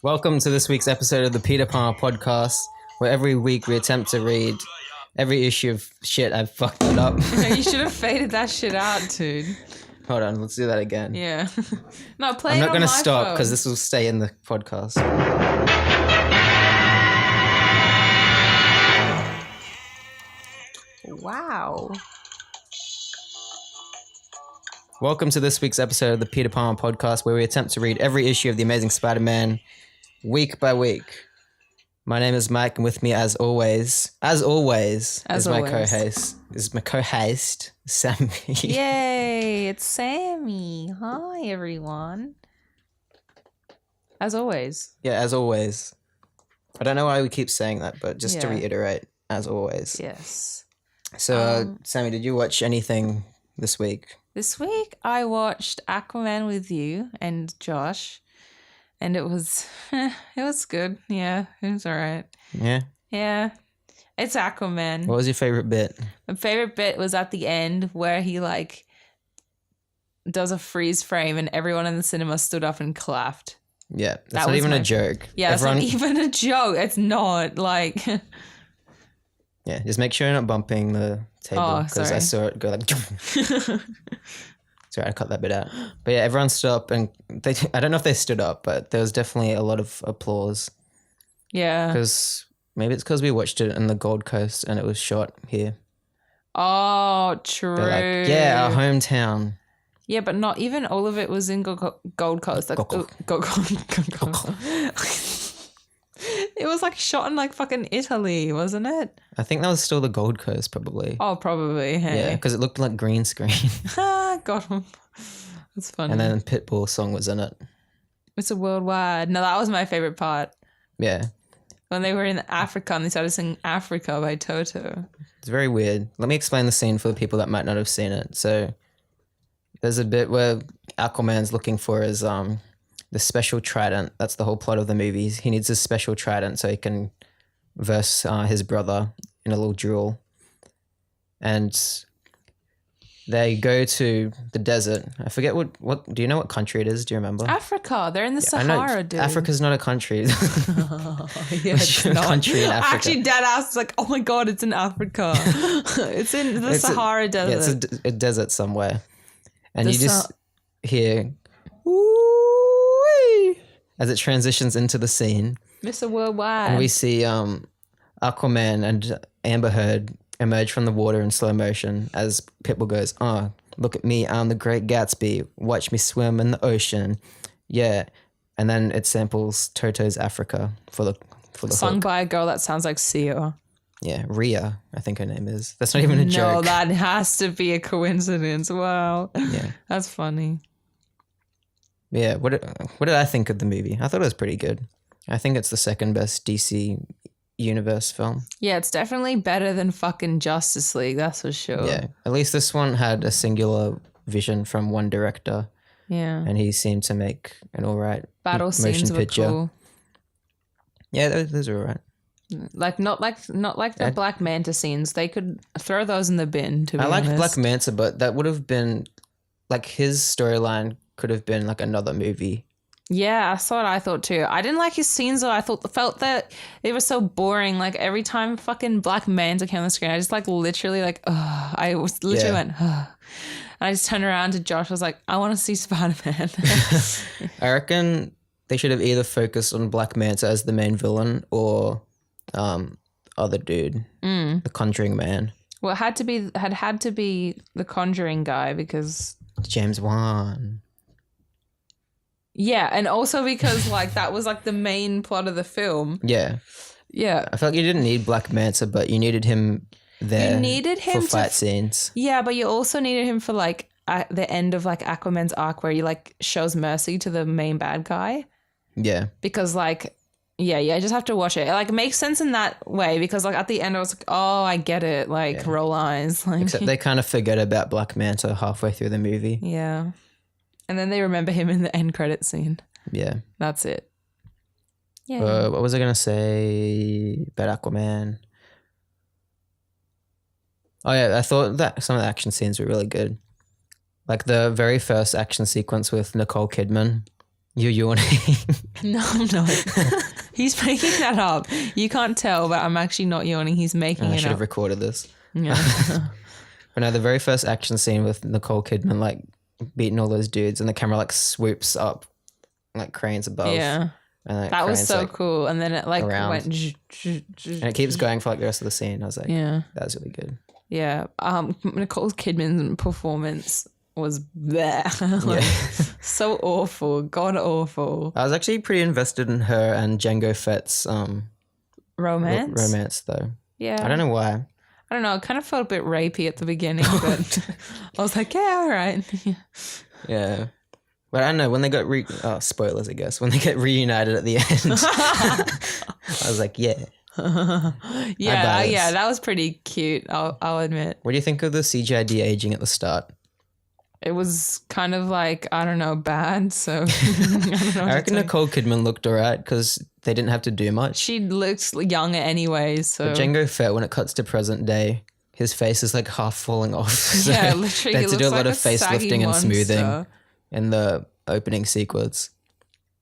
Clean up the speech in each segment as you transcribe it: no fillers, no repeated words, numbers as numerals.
Welcome to this week's episode of the Peter Palmer podcast, where every week we attempt to read every issue of shit I've fucked it up. You should have faded that shit out, dude. Hold on, let's do that again. Yeah. No, play I'm it not on going to my stop phone. because this will stay in the podcast. Wow. Welcome to this week's episode of the Peter Palmer podcast, where we attempt to read every issue of The Amazing Spider-Man week by week. My name is Mike, and with me, as always, is my co-host, Sammie. Yay, it's Sammie. Hi, everyone. As always. Yeah, as always. I don't know why we keep saying that, but just to Yeah. reiterate, as always. Yes. So, Sammie, did you watch anything this week? This week, I watched Aquaman with you and Josh, and it was good. Yeah, it was all right. Yeah? Yeah. It's Aquaman. What was your favorite bit? My favorite bit was at the end where he does a freeze frame and everyone in the cinema stood up and clapped. Yeah, that's That not was even my- a joke. Yeah, it's not even a joke. It's not like... Yeah, just make sure you're not bumping the table Oh, because I saw it go like... Sorry, I cut that bit out. But yeah, everyone stood up and I don't know if they stood up, but there was definitely a lot of applause Yeah. because maybe it's because we watched it in the Gold Coast and it was shot here. Oh, true. They're like, yeah, our hometown. Yeah, but not even all of it was in Gold Coast. Like, Gold. It was like shot in like fucking Italy, wasn't it? I think that was still the Gold Coast probably. Oh, probably. Yeah, Hey. because it looked like green screen. Got him. That's funny. And then Pitbull's song was in it. It's a worldwide. No, that was my favorite part. Yeah, When they were in Africa and they started singing Africa by Toto. it's very weird. Let me explain the scene for the people that might not have seen it. So there's a bit where Aquaman's looking for his the special trident. That's the whole plot of the movie. He needs a special trident so he can verse his brother in a little duel. And they go to the desert. I forget what do you know what country it is? Do you remember? Africa. They're in the I know Sahara, dude. Africa's not a country. Yeah, it's a not. country in Africa. Actually, Dad asked, like, oh my God, it's in Africa. It's in the Sahara Desert. Yeah, it's a desert somewhere. And The you just hear as it transitions into the scene. Mr. Worldwide. And we see Aquaman and Amber Heard emerge from the water in slow motion as Pitbull goes, "Oh, look at me, I'm the great Gatsby. Watch me swim in the ocean." Yeah. And then it samples Toto's Africa for the Sung hook. by a girl that sounds like Sia. Yeah, Rhea, I think her name is. That's not even a No, joke. that has to be a coincidence. Wow. Yeah. That's funny. Yeah, what did I think of the movie? I thought it was pretty good. I think it's the second best DC universe film. Yeah, it's definitely better than fucking Justice League, that's for sure. Yeah, at least this one had a singular vision from one director, Yeah. and he seemed to make an all right Battle scenes were cool. Yeah, those are all right. Like not like the Black Manta scenes. They could throw those in the bin, to be I like honest. Black Manta, but that would have been like his storyline could have been like another movie. Yeah, that's what I thought too. I didn't like his scenes though. I felt that it was so boring. Like every time fucking Black Manta came on the screen, I just like literally like, ugh. I was literally went, ugh. And I just turned around to Josh. I was like, I want to see Spider-Man. I reckon they should have either focused on Black Manta as the main villain or other dude, the Conjuring Man, Well, it had to be the Conjuring guy because James Wan. yeah, and also because like that was like the main plot of the film. Yeah. Yeah. I felt like you didn't need Black Manta, but you needed him there. You needed him for to fight scenes. Yeah, but you also needed him for like the end of like Aquaman's arc where he like shows mercy to the main bad guy. Yeah. Because like yeah, I just have to watch it. It like makes sense in that way because like at the end I was like, oh, I get it. Like roll eyes. Like Except they kind of forget about Black Manta halfway through the movie. yeah. And then they remember him in the end credit scene. Yeah. That's it. Yeah. What was I going to say about Aquaman? Oh, yeah. I thought that some of the action scenes were really good. Like the very first action sequence with Nicole Kidman You're yawning. No, I'm not. He's making that up. You can't tell, but I'm actually not yawning. He's making I it should up. have recorded this. Yeah. But no, the very first action scene with Nicole Kidman like beating all those dudes, and the camera like swoops up, like cranes above. Yeah. And, like, That was cranes, so like, cool. And then it like around. went. and it keeps going for like the rest of the scene. I was like, Yeah. that was really good. Yeah. Nicole Kidman's performance was there. Like, so awful. God awful. I was actually pretty invested in her and Jango Fett's Romance? romance though. Yeah. I don't know why. I don't know. It kind of felt a bit rapey at the beginning, but I was like, yeah, all right. Yeah. But I don't know, when they got spoilers, I guess. When they get reunited at the end, I was like, yeah. Yeah, that was pretty cute, I'll admit. What do you think of the CGI de-aging at the start? It was kind of like, I don't know, bad, so I don't know. I reckon Nicole Kidman looked alright because they didn't have to do much. She looks younger anyway, so. But Jango Fett, when it cuts to present day, his face is like half falling off. So Yeah, literally. they He had to do looks a lot like of facelifting and saggy smoothing monster. in the opening sequence.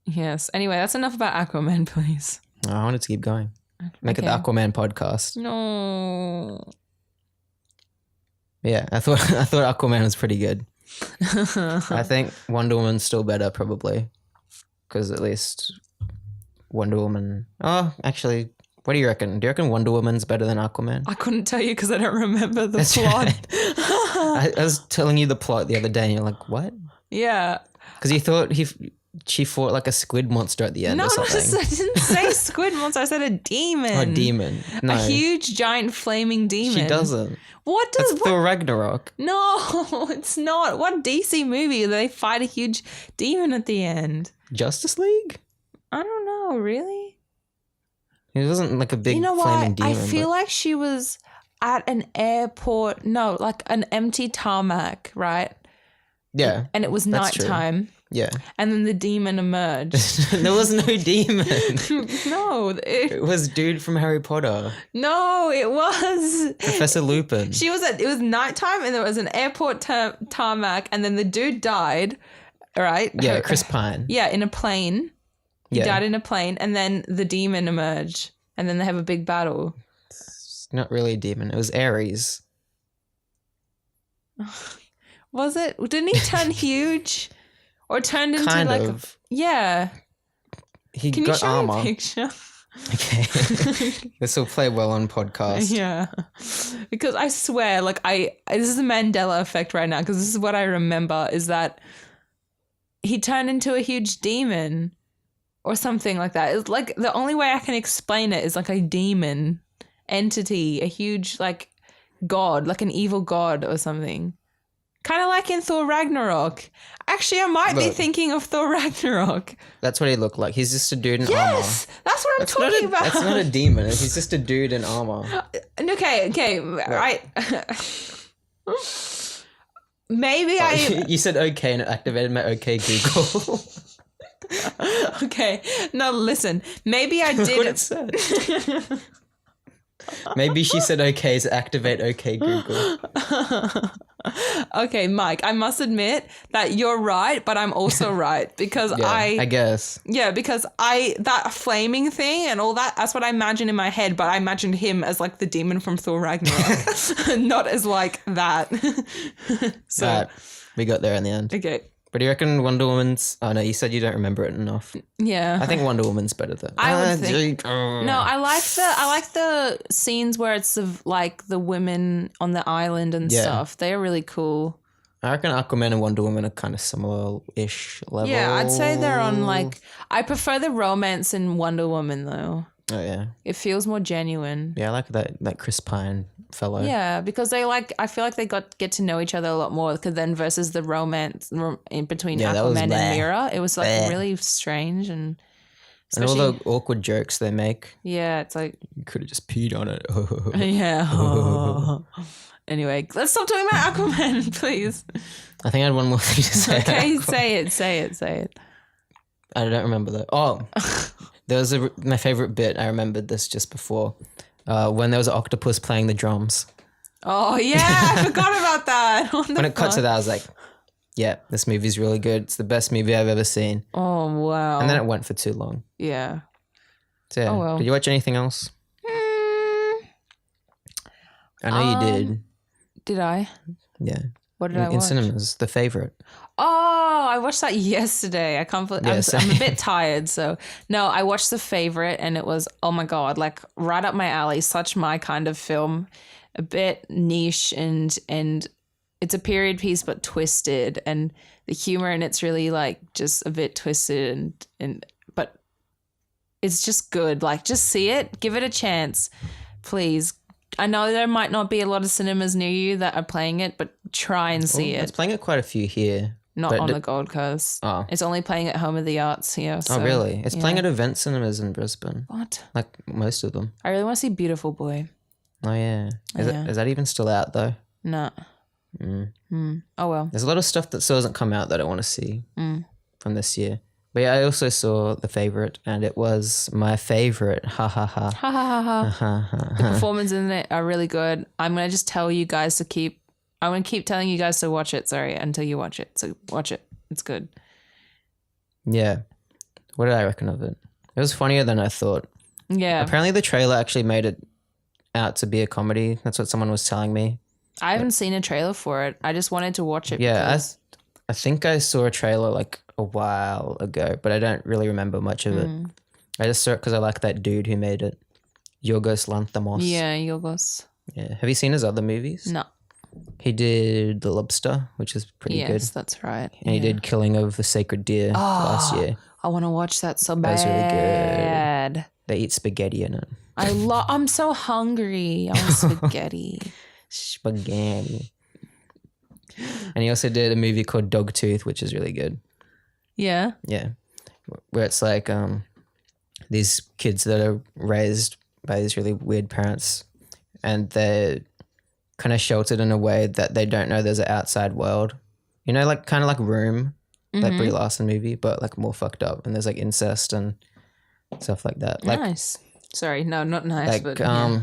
Yes. Anyway, that's enough about Aquaman, please. Oh, I wanted to keep going. Make it the Okay. Aquaman podcast. No. Yeah, I thought Aquaman was pretty good. I think Wonder Woman's still better, probably, because at least Wonder Woman. Oh, actually, what do you reckon? Do you reckon Wonder Woman's better than Aquaman? I couldn't tell you because I don't remember the That's plot. right. I was telling you the plot the other day, and you're like, "What?" Yeah. Because you thought she fought like a squid monster at the end No, or something. I didn't say squid monster. I said a demon. Oh, demon. No, A huge, giant, flaming demon. she doesn't. What does That's Thor Ragnarok. No, it's not. What DC movie do they fight a huge demon at the end? Justice League? I don't know, really. It wasn't like a big You know flaming what? demon. I feel like she was at an airport. No, like an empty tarmac, right? yeah, And it was That's true. nighttime. yeah. And then the demon emerged. There was no demon. No, It was dude from Harry Potter, no, it was. Professor Lupin. It was nighttime and there was an airport tarmac and then the dude died, right? Yeah, Chris Pine. Yeah, in a plane. He Yeah. died in a plane and then the demon emerged and then they have a big battle. It's not really a demon. It was Ares. Was it? Didn't he turn huge? Or turned into Kind like of. yeah. He Can you got show armor. me a picture? Okay. This will play well on podcast. Yeah. Because I swear, like this is a Mandela effect right now because this is what I remember is that he turned into a huge demon or something like that. It's like the only way I can explain it is like a demon entity, a huge like god, like an evil god or something. Kind of like in Thor Ragnarok. Actually, I might be Look. thinking of Thor Ragnarok. That's what he looked like. He's just a dude in armor. Yes, that's what I'm talking about. That's not a demon. He's just a dude in armor. Okay, right. Maybe You said okay and it activated my okay Google. Okay, no, listen. Maybe I That's what it did. said. Maybe she said okay to activate okay Google. Okay, Mike, I must admit that you're right, but I'm also right because Yeah, I guess. because that flaming thing and all that's what I imagined in my head, but I imagined him as like the demon from Thor Ragnarok, not as like that. So, Right. We got there in the end. okay. But do you reckon Wonder Woman's... Oh, no, you said you don't remember it enough. Yeah. I think Wonder Woman's better though. I would think- No, No, I like the scenes where it's of like the women on the island and Yeah. stuff. They are really cool. I reckon Aquaman and Wonder Woman are kind of similar-ish level. Yeah, I'd say they're on like I prefer the romance in Wonder Woman though. Oh, yeah. It feels more genuine. Yeah, I like that Chris Pine fellow. Yeah, because I feel like they get to know each other a lot more because then versus the romance in between Yeah, that was Aquaman and bleh. Mira, it was like Bleh. really strange and And all especially the awkward jokes they make. yeah, it's like You could have just peed on it. yeah. Anyway, let's stop talking about Aquaman, please. I think I had one more thing to say. Okay, say it. I don't remember that. Oh, there was my favorite bit. I remembered this just before. When there was an octopus playing the drums. Oh yeah, I forgot about that. When it cut to that, I was like, Yeah, this movie's really good. It's the best movie I've ever seen. Oh, wow. And then it went for too long. Yeah. So, yeah. Oh, well. Did you watch anything else? I know you did. Did I? Yeah. What did I watch? In cinemas, The Favourite. Oh, I watched that yesterday. I can't believe I'm a bit tired. So, no, I watched The Favourite and it was, oh my God, like right up my alley. Such my kind of film. A bit niche and it's a period piece but twisted, and the humor in it's really like just a bit twisted but it's just good. Like, just see it, give it a chance, please. I know there might not be a lot of cinemas near you that are playing it, but try and see it. It's playing at quite a few here. Not on the Gold Coast. Oh. It's only playing at Home of the Arts here. So, oh, really? It's playing at event cinemas in Brisbane. What? Like most of them. I really want to see Beautiful Boy. Oh, yeah. Is that even still out, though? No. Oh, well. There's a lot of stuff that still hasn't come out that I want to see from this year. But yeah, I also saw The Favourite, and it was my favourite. Ha ha ha. Ha ha ha ha. The performances in it are really good. I'm going to just tell you guys to I'm going to keep telling you guys to watch it, until you watch it. So watch it. It's good. Yeah. What did I reckon of it? It was funnier than I thought. Yeah. Apparently the trailer actually made it out to be a comedy. That's what someone was telling me. I haven't seen a trailer for it. I just wanted to watch it. Yeah, I think I saw a trailer like a while ago, but I don't really remember much of it. I just saw it because I like that dude who made it, Yorgos Lanthimos. Yeah, Yorgos. Yeah. Have you seen his other movies? No. He did The Lobster, which is pretty good. Yes, that's right. And he did Killing of the Sacred Deer last year. I want to watch that so bad. That's really good. They eat spaghetti in it. I'm so hungry. I want spaghetti. Spaghetti. And he also did a movie called Dogtooth, which is really good. Yeah. Yeah. Where it's like these kids that are raised by these really weird parents, and they're kind of sheltered in a way that they don't know there's an outside world. You know, like kind of like Room, that Brie Larson movie, but like more fucked up. And there's like incest and stuff like that. Like, nice. Sorry, no, not nice. Like but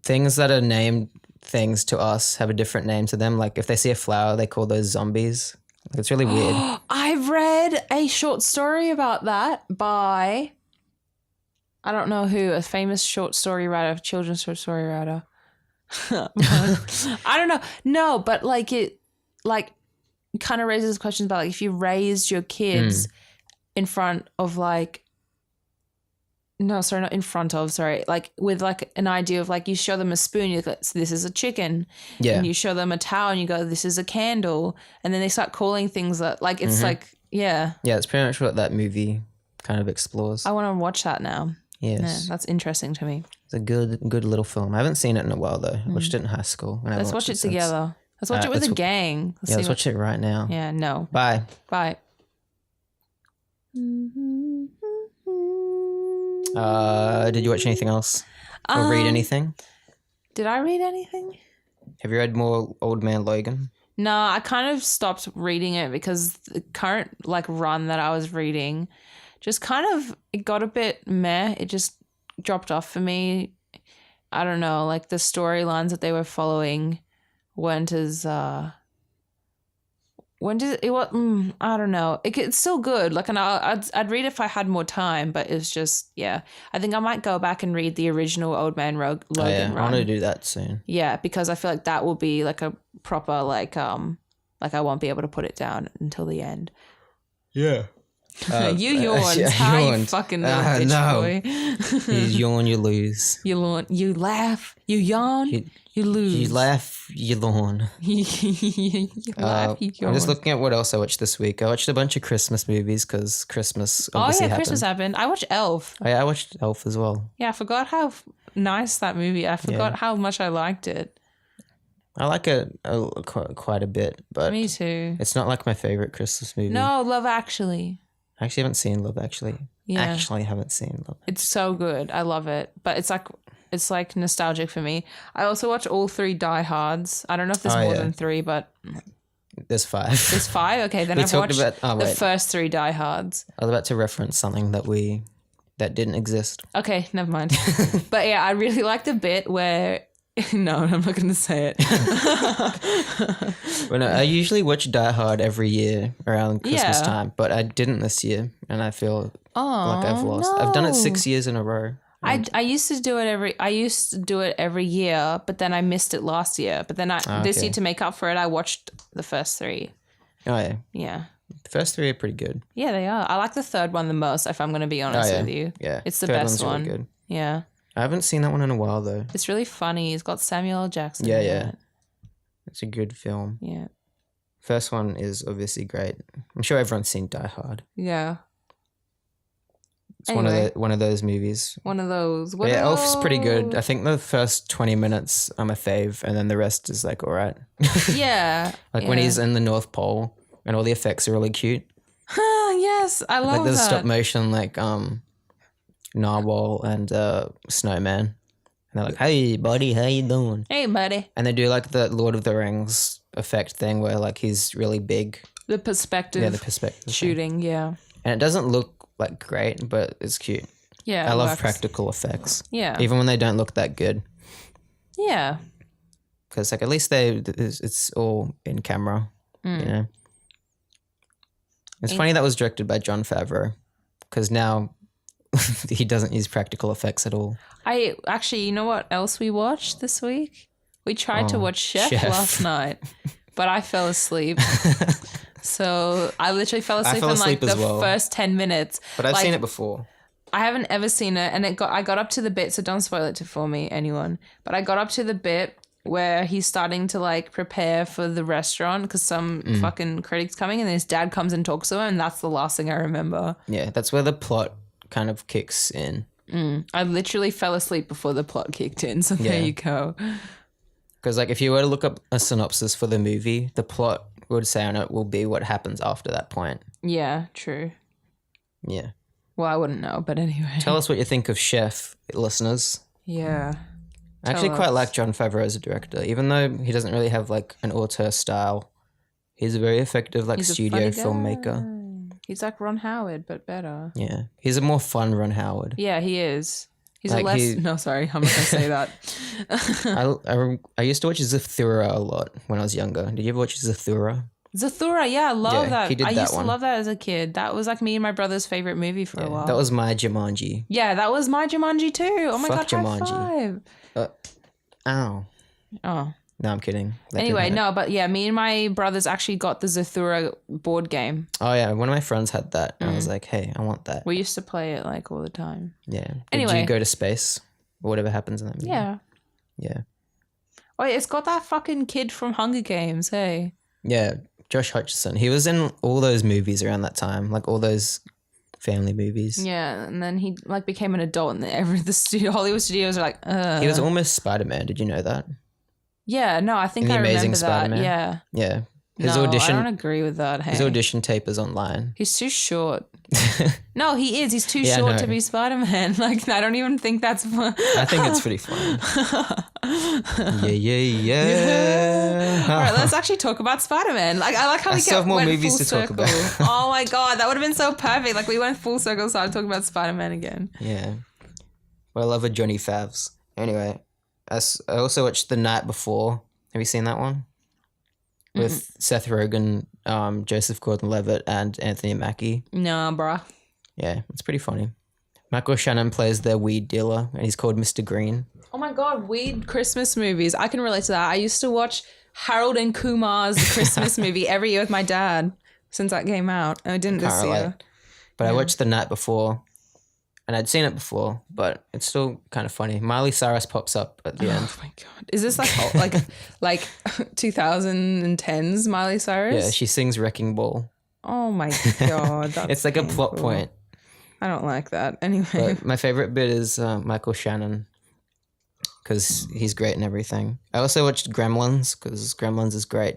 things that are named things to us have a different name to them. Like if they see a flower, they call those zombies. Like, it's really weird. I've read a short story about that by, I don't know who, a famous short story writer, children's short story writer. I don't know. No, but like it kind of raises questions about like if you raised your kids in front of like, no, sorry, not in front of, sorry, like with like an idea of like you show them a spoon, you go, this is a chicken. Yeah. And you show them a towel and you go, this is a candle. And then they start calling things that like, it's like, yeah. Yeah, it's pretty much what that movie kind of explores. I want to watch that now. Yes. Yeah, that's interesting to me. It's a good little film. I haven't seen it in a while though. I watched it in high school. And let's watch it together. Let's watch it with a gang. Let's watch it right now. Yeah, no. Bye. Bye. Did you watch anything else? Or read anything? Did I read anything? Have you read more Old Man Logan? No, I kind of stopped reading it because the current like run that I was reading just kind of, it got a bit meh. It just dropped off for me. I don't know, like the storylines that they were following weren't as I don't know. It's still good. Like, and I'd read it if I had more time, but it's just, yeah. I think I might go back and read the original Old Man Logan run. I want to do that soon. Yeah, because I feel like that will be like a proper like I won't be able to put it down until the end. Yeah. You yawned. How you fucking bitch no. boy. You yawn, you lose. You laugh, you yawn, you lose. You laugh, you yawn. You laugh, you yawn. I'm just looking at what else I watched this week. I watched a bunch of Christmas movies because Christmas obviously happened. Christmas happened. I watched Elf. Oh, yeah, I watched Elf as well. Yeah, I forgot how nice that movie. I forgot how much I liked it. I like it quite a bit, but me too. It's not like my favorite Christmas movie. No, Love Actually. I actually haven't seen Love Actually. Yeah. Actually haven't seen Love Actually. It's so good. I love it. But it's like nostalgic for me. I also watch all 3 Die Hards. I don't know if there's more than 3, but there's 5. There's 5? Okay, then I've watched the first 3 Die Hards. I was about to reference something that didn't exist. Okay, never mind. But yeah, I really like the bit where No, I'm not going to say it. Well, no, I usually watch Die Hard every year around Christmas Yeah. time, but I didn't this year, and I feel Oh, like I've lost. I've done it no. 6 years in a row. I used to do it every year, but then I missed it last year. But then this okay. year, to make up for it, I watched the first 3. Oh yeah, Yeah. the first 3 are pretty good. Yeah, they are. I like the third one the most, if I'm going to be honest with you. Yeah, It's the third best one's one. Really good. Yeah. I haven't seen that one in a while though. It's really funny. It's got Samuel L. Jackson. Yeah, in yeah. it. It's a good film. Yeah. First one is obviously great. I'm sure everyone's seen Die Hard. Yeah. It's Anyway. one of those movies. One of those. But yeah, Elf's pretty good. I think the first 20 minutes I'm a fave, and then the rest is like all right. Yeah. Like when he's in the North Pole and all the effects are really cute. Yes, I love Like there's that. stop motion like narwhal and snowman. And they're like, "Hey buddy, how you doing?" Hey, buddy. And they do like the Lord of the Rings effect thing where like he's really big. The perspective. Yeah, the perspective thing. shooting. Yeah. And it doesn't look like great, but it's cute. Yeah. I it love works. practical effects. Yeah. Even when they don't look that good. Yeah. Because like at least it's all in camera, Mm. you know. It's funny that was directed by Jon Favreau, because now he doesn't use practical effects at all. You know what else we watched this week? We tried to watch Chef last night, but I fell asleep. So I literally fell asleep in like the first 10 minutes. But I've seen it before. I haven't ever seen it, and I got up to the bit, so don't spoil it for me, anyone. But I got up to the bit where he's starting to like prepare for the restaurant because some fucking critic's coming, and then his dad comes and talks to him, and that's the last thing I remember. Yeah, that's where the plot kind of kicks in. I literally fell asleep before the plot kicked in, so there you go. Because like if you were to look up a synopsis for the movie, the plot would say on it will be what happens after that point. Yeah, true. Yeah. Well, I wouldn't know, but anyway. Tell us what you think of Chef, listeners. Yeah. I actually quite like Jon Favreau as a director, even though he doesn't really have like an auteur style. He's a very effective like studio filmmaker. He's like Ron Howard, but better. Yeah, he's a more fun Ron Howard. Yeah, he is. He's Like a less. No, sorry, I'm not gonna say that. I used to watch Zathura a lot when I was younger. Did you ever watch Zathura? Zathura, yeah, I love that. he did I that used to one. love that as a kid. That was like me and my brother's favorite movie for a while. That was my Jumanji. Yeah, that was my Jumanji too. Oh my Fuck god, high Jumanji. five. Ow. Oh. No, I'm kidding. That Anyway, didn't hurt. no, but yeah, me and my brothers actually got the Zathura board game. Oh yeah, one of my friends had that, and I was like, "Hey, I want that." We used to play it like all the time. Yeah. Did Anyway. you go to space or whatever happens in that movie? Yeah. Yeah. Oh, it's got that fucking kid from Hunger Games, hey. Yeah. Josh Hutcherson. He was in all those movies around that time, like all those family movies. Yeah, and then he like became an adult, and Hollywood studios are like, He was almost Spider-Man. Did you know that? Yeah, no, I think In The I remember Amazing that. Spider-Man? Yeah. Yeah. No, I don't agree with that. Hey. His audition tape is online. He's too short. No, he is. He's too Yeah, I short know. to be Spider-Man. Like, I don't even think that's fun. I think it's pretty funny. Yeah. All right, let's actually talk about Spider-Man. Like, I like how we still have more went movies full to talk circle. about. Oh my god, that would have been so perfect. Like, we went full circle, started talking about Spider-Man again. Yeah. Well, I love a Johnny Favs. Anyway, I also watched The Night Before. Have you seen that one? With Seth Rogen, Joseph Gordon-Levitt, and Anthony Mackie. Nah, bruh. Yeah, it's pretty funny. Michael Shannon plays their weed dealer, and he's called Mr. Green. Oh my god, weird Christmas movies. I can relate to that. I used to watch Harold and Kumar's Christmas movie every year with my dad since that came out. And I didn't this year. But I watched The Night Before, and I'd seen it before, but it's still kind of funny. Miley Cyrus pops up at the end. Oh my god. Is this like 2010s Miley Cyrus? Yeah, she sings Wrecking Ball. Oh my god. That's It's like a plot painful. point. I don't like that. Anyway. But my favorite bit is Michael Shannon, because he's great in everything. I also watched Gremlins, because Gremlins is great.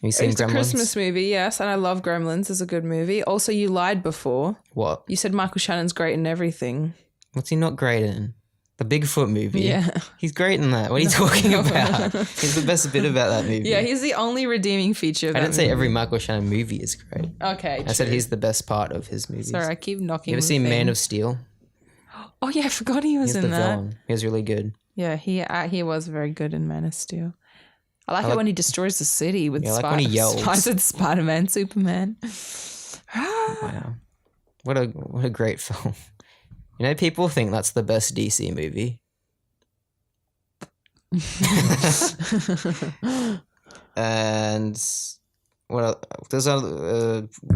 Have you seen It's Gremlins? a Christmas movie, yes, and I love Gremlins. It's a good movie. Also, you lied before. What? You said Michael Shannon's great in everything. What's he not great in? The Bigfoot movie. Yeah. He's great in that. What are you talking about? He's the best bit about that movie. Yeah, he's the only redeeming feature of I that didn't say movie. every Michael Shannon movie is great. Okay, I said true. he's the best part of his movies. Sorry, I keep knocking You ever the seen thing. Man of Steel? Oh yeah, I forgot he was He's in the that. villain. He was really good. Yeah, he was very good in Man of Steel. I like it when he destroys the city with like when he yells. Spider-Man, Superman. Wow. What a great film. You know, people think that's the best DC movie. And what else? There's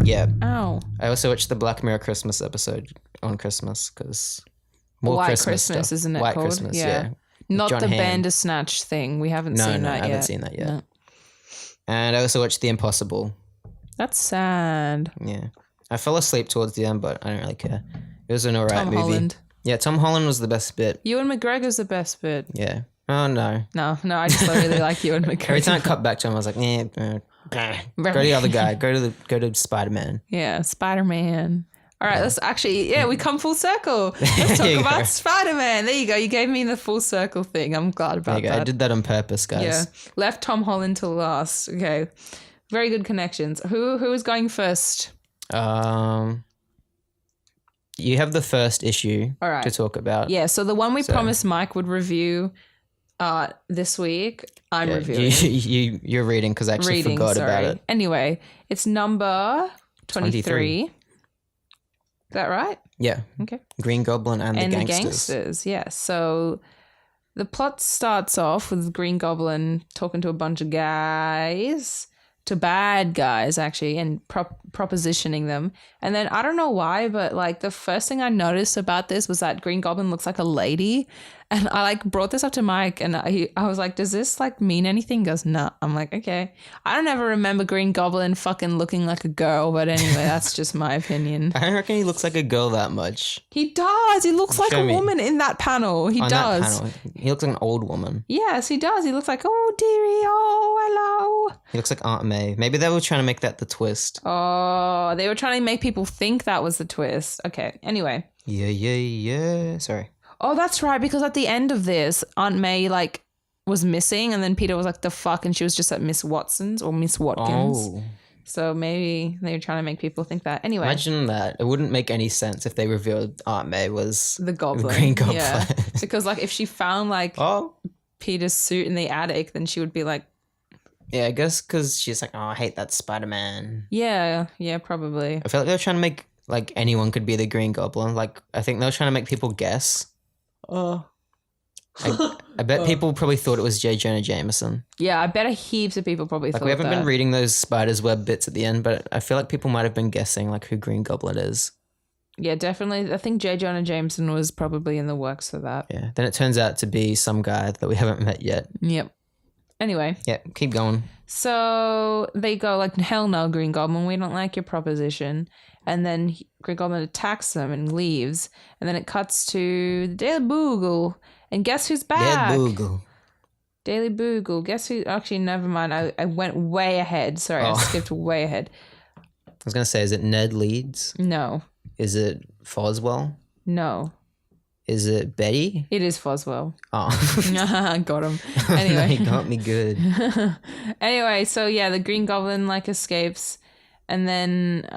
yeah. Ow. I also watched the Black Mirror Christmas episode on Christmas because more White Christmas Christmas, stuff. isn't it White called? Christmas, Yeah. Not John the Hamm. Bandersnatch thing. We haven't seen that yet. I haven't seen that yet. No. And I also watched The Impossible. That's sad. Yeah. I fell asleep towards the end, but I don't really care. It was an alright movie. Holland. Yeah, Tom Holland was the best bit. Ewan McGregor's the best bit. Yeah. Oh, no. No, I just really like Ewan McGregor. Every time I cut back to him, I was like, go to the other guy. Go to Spider-Man. Yeah, Spider-Man. All right, let's actually, we come full circle. Let's talk about Spider-Man. There you go. You gave me the full circle thing. I'm glad about that. I did that on purpose, guys. Yeah, left Tom Holland till last. Okay, very good connections. Who is going first? You have the first issue to talk about. Yeah, so the one we promised Mike would review this week, I'm reviewing. You're reading because I actually forgot about it. Anyway, it's number 23. Is that right? Yeah. Okay. Green Goblin and the Gangsters. The Gangsters, yeah. So the plot starts off with Green Goblin talking to a bunch of guys, to bad guys actually, and propositioning them. And then I don't know why, but like the first thing I noticed about this was that Green Goblin looks like a lady. And I like brought this up to Mike and I was like, does this like mean anything? He goes, no. I'm like, okay. I don't ever remember Green Goblin fucking looking like a girl, but anyway, that's just my opinion. I don't reckon he looks like a girl that much. He does. He looks like a woman in that panel. He does. That panel, he looks like an old woman. Yes, he does. He looks like, oh, dearie, oh, hello. He looks like Aunt May. Maybe they were trying to make that the twist. Oh, they were trying to make people think that was the twist. Okay, anyway. Yeah. Sorry. Oh, that's right, because at the end of this, Aunt May, like, was missing, and then Peter was like, the fuck, and she was just at Miss Watson's or Miss Watkins. Oh. So maybe they were trying to make people think that. Anyway. Imagine that. It wouldn't make any sense if they revealed Aunt May was the Goblin. Green Goblin. Yeah. Because, like, if she found, like, Peter's suit in the attic, then she would be like... Yeah, I guess because she's like, oh, I hate that Spider-Man. Yeah, probably. I feel like they were trying to make, like, anyone could be the Green Goblin. Like, I think they were trying to make people guess. I bet people probably thought it was J Jonah Jameson. Yeah, I bet heaps of people probably thought that. We haven't been reading those spider's web bits at the end, but I feel like people might have been guessing like who Green Goblin is. Yeah, definitely. I think J Jonah Jameson was probably in the works for that. Yeah. Then it turns out to be some guy that we haven't met yet. Yep. Anyway. Yeah, keep going. So they go like, hell no, Green Goblin, we don't like your proposition. And then Green Goblin attacks them and leaves. And then it cuts to the Daily Bugle. And guess who's back? Daily Bugle. Guess who? Actually, never mind. I went way ahead. Sorry, I skipped way ahead. I was going to say, is it Ned Leeds? No. Is it Foswell? No. Is it Betty? It is Foswell. Oh. Got him. Anyway. He got me good. Anyway, so yeah, the Green Goblin like escapes. And then,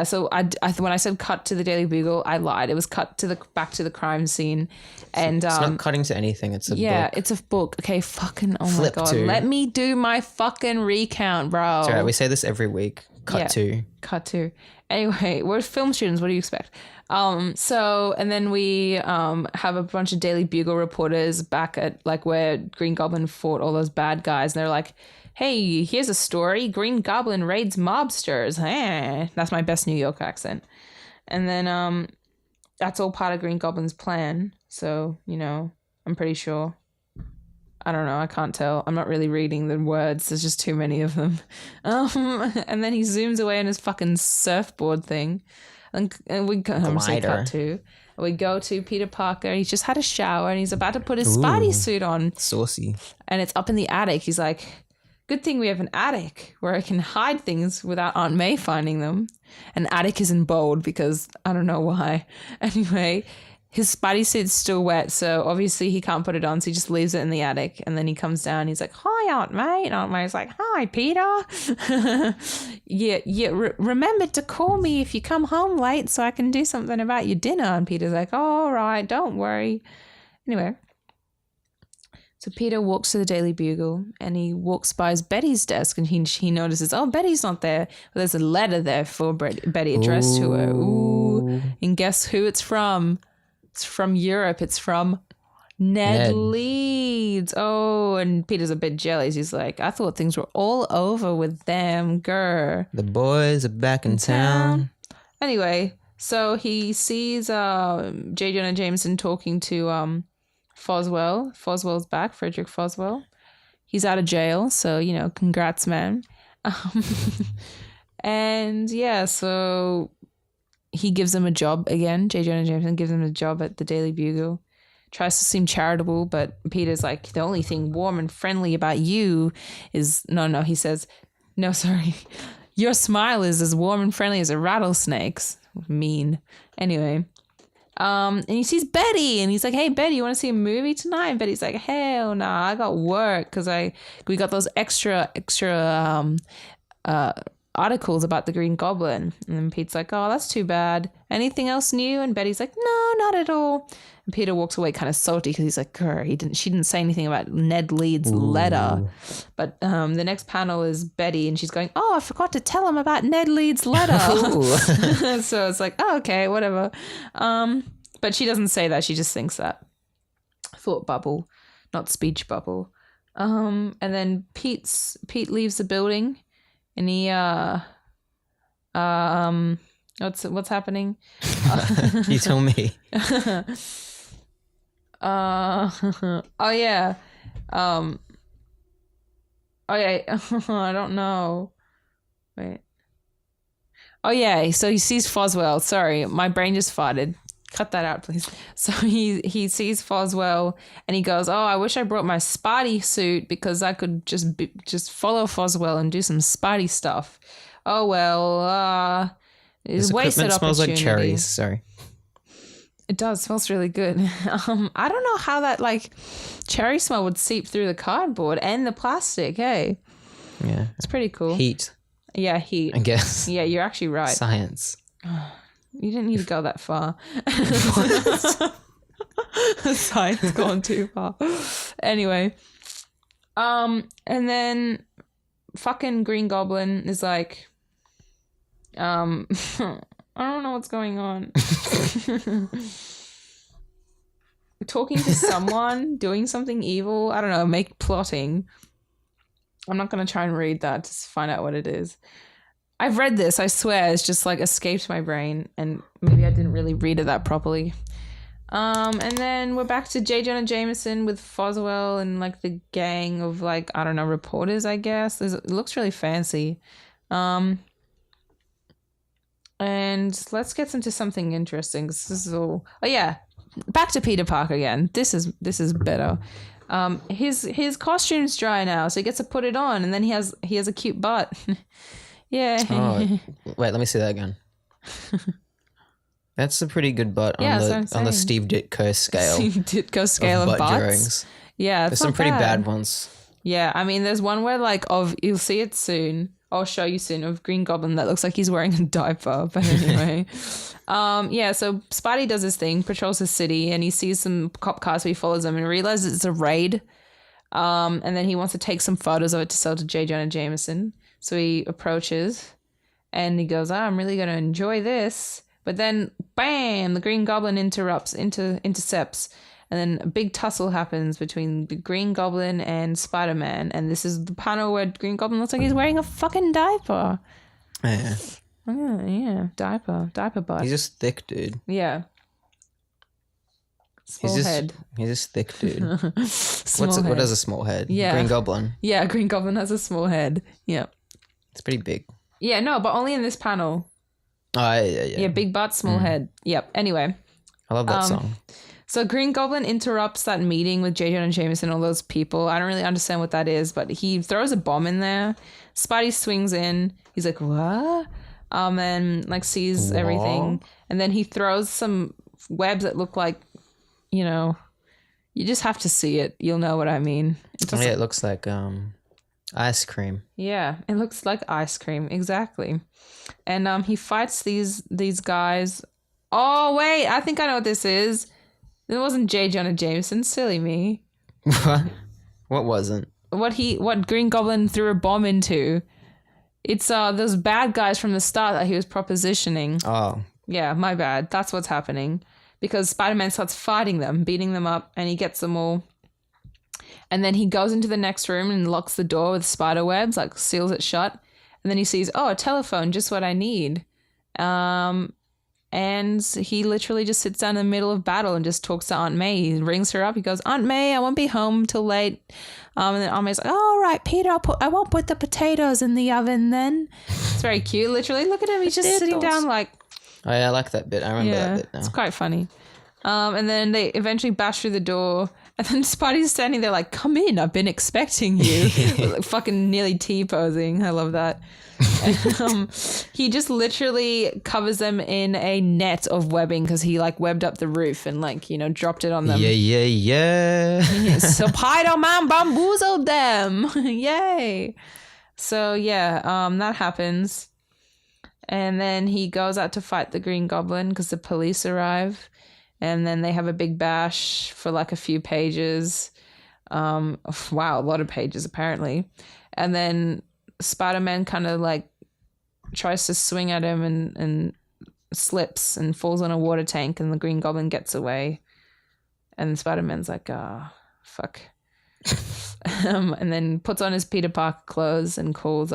so I when I said cut to the Daily Bugle, I lied. It was cut to back to the crime scene. And it's not cutting to anything. It's a book. Yeah, it's a book. Okay, fucking, oh Flip my God. to. Let me do my fucking recount, bro. It's all right. We say this every week. Cut to. Anyway, we're film students. What do you expect? And then we have a bunch of Daily Bugle reporters back at like where Green Goblin fought all those bad guys. And they're like, hey, here's a story. Green Goblin raids mobsters. That's my best New York accent. And then that's all part of Green Goblin's plan. So, I'm pretty sure. I don't know. I can't tell. I'm not really reading the words. There's just too many of them. And then he zooms away on his fucking surfboard thing. And we cut to. We go to Peter Parker. He's just had a shower and he's about to put his Spidey suit on. Saucy. And it's up in the attic. He's like, good thing we have an attic where I can hide things without Aunt May finding them. And attic is in bold because I don't know why. Anyway, his Spidey suit's still wet, so obviously he can't put it on, so he just leaves it in the attic. And then he comes down, he's like, hi, Aunt May. And Aunt May's like, hi, Peter. Remember to call me if you come home late so I can do something about your dinner. And Peter's like, all right, don't worry. Anyway, So Peter walks to the Daily Bugle and he walks by his Betty's desk and he notices, oh, Betty's not there. But there's a letter there for Betty addressed to her. Ooh. And guess who it's from? It's from Europe. It's from Ned Leeds. Oh, and Peter's a bit jealous. He's like, I thought things were all over with them, grr. The boys are back in town. Anyway, so he sees J Jonah Jameson talking to Foswell. Foswell's back, Frederick Foswell. He's out of jail, so, congrats, man. And yeah, so he gives him a job again. J Jonah Jameson gives him a job at the Daily Bugle. Tries to seem charitable, but Peter's like, the only thing warm and friendly about you is... No, he says, no, sorry. Your smile is as warm and friendly as a rattlesnake's. Mean. Anyway. And he sees Betty and he's like, hey, Betty, you want to see a movie tonight? And Betty's like, hell nah, I got work because we got those extra articles about the Green Goblin. And then Pete's like, oh, that's too bad. Anything else new? And Betty's like, no, not at all. And Peter walks away kind of salty because he's like, she didn't say anything about Ned Leeds' letter. But the next panel is Betty and she's going, oh, I forgot to tell him about Ned Leeds' letter. So it's like, oh, okay, whatever. But she doesn't say that. She just thinks that. Thought bubble, not speech bubble. And then Pete leaves the building and he what's happening? You tell me. Oh yeah. I don't know. Wait. Oh yeah, so he sees Foswell. Sorry, my brain just farted. Cut that out, please. So he sees Foswell and he goes, oh, I wish I brought my Spidey suit because I could just follow Foswell and do some Spidey stuff. Oh well, it's wasted opportunity. Smells like cherries. Sorry. It does. Smells really good. I don't know how that cherry smell would seep through the cardboard and the plastic. Hey. Yeah. It's pretty cool. Heat. Yeah, heat. I guess. Yeah, you're actually right. Science. You didn't need to go that far. Science gone too far. Anyway. And then fucking Green Goblin is like, I don't know what's going on. Talking to someone, doing something evil. I don't know, plotting. I'm not going to try and read that to find out what it is. I've read this, I swear. It's just escaped my brain and maybe I didn't really read it that properly. And then we're back to J Jonah Jameson with Foswell and the gang of I don't know, reporters, I guess. It looks really fancy. And let's get into something interesting. This is all. Oh yeah, back to Peter Parker again. This is better. His costume's dry now, so he gets to put it on, and then he has a cute butt. Yeah. Oh, wait, let me see that again. That's a pretty good butt on the Steve Ditko scale. Steve Ditko scale of butts. Drawings. Yeah, there's some pretty bad ones. Yeah, I mean, there's one where you'll see it soon. I'll show you soon of Green Goblin that looks like he's wearing a diaper. But anyway, yeah. So Spidey does his thing, patrols the city, and he sees some cop cars. So he follows them and realizes it's a raid. And then he wants to take some photos of it to sell to J Jonah Jameson. So he approaches, and he goes, I'm really gonna enjoy this. But then, bam! The Green Goblin intercepts, and then a big tussle happens between the Green Goblin and Spider-Man. And this is the panel where Green Goblin looks like he's wearing a fucking diaper. Yeah. Yeah, diaper butt. He's just thick, dude. Yeah. Small head. He's just thick, dude. What is a small head? Yeah. Green Goblin. Yeah, Green Goblin has a small head. Yeah. It's pretty big. Yeah, no, but only in this panel. Oh, yeah. Yeah, big butt, small head. Yep. Anyway. I love that song. So Green Goblin interrupts that meeting with J Jonah Jameson and all those people. I don't really understand what that is, but he throws a bomb in there. Spidey swings in. He's like, what? And sees everything. And then he throws some webs that look like, you just have to see it. You'll know what I mean. It looks like ice cream. Yeah, it looks like ice cream. Exactly. And he fights these guys. Oh, wait. I think I know what this is. It wasn't J Jonah Jameson. Silly me. What? What wasn't? What Green Goblin threw a bomb into. It's those bad guys from the start that he was propositioning. Oh. Yeah, my bad. That's what's happening. Because Spider-Man starts fighting them, beating them up, and he gets them all. And then he goes into the next room and locks the door with spider webs, like seals it shut. And then he sees, a telephone, just what I need. And he literally just sits down in the middle of battle and just talks to Aunt May. He rings her up. He goes, Aunt May, I won't be home till late. And then Aunt May's like, all right, Peter, I won't put the potatoes in the oven then. It's very cute. Literally, look at him. He's just sitting down like. Oh, yeah, I like that bit. I remember that bit now. It's quite funny. And then they eventually bash through the door. And then Spidey's standing there like, come in, I've been expecting you. Like, fucking nearly T-posing. I love that. And, he just literally covers them in a net of webbing because he like webbed up the roof and like, dropped it on them. Yeah. So Spider-Man bamboozled them. Yay. So yeah, that happens. And then he goes out to fight the Green Goblin because the police arrive. And then they have a big bash for like a few pages. Wow, a lot of pages apparently. And then Spider-Man kind of like tries to swing at him and slips and falls on a water tank, and the Green Goblin gets away. And Spider-Man's like, fuck. And then puts on his Peter Parker clothes and calls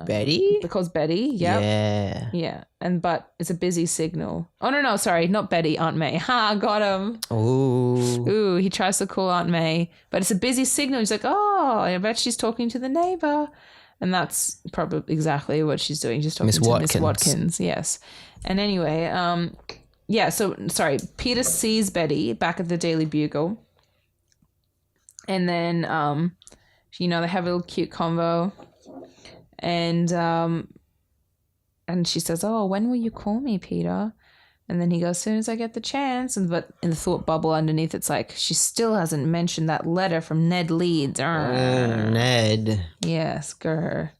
Betty? It calls Betty, Yeah. Yeah. But it's a busy signal. Oh, no, sorry. Not Betty, Aunt May. Ha, got him. Ooh, he tries to call Aunt May, but it's a busy signal. He's like, oh, I bet she's talking to the neighbor. And that's probably exactly what she's doing. She's talking to Miss Watkins. Yes. And anyway, so, sorry. Peter sees Betty back at the Daily Bugle. And then, they have a little cute convo. And she says, oh, when will you call me, Peter? And then he goes, as soon as I get the chance. But in the thought bubble underneath, it's like, she still hasn't mentioned that letter from Ned Leeds. Ned. Yes, grr.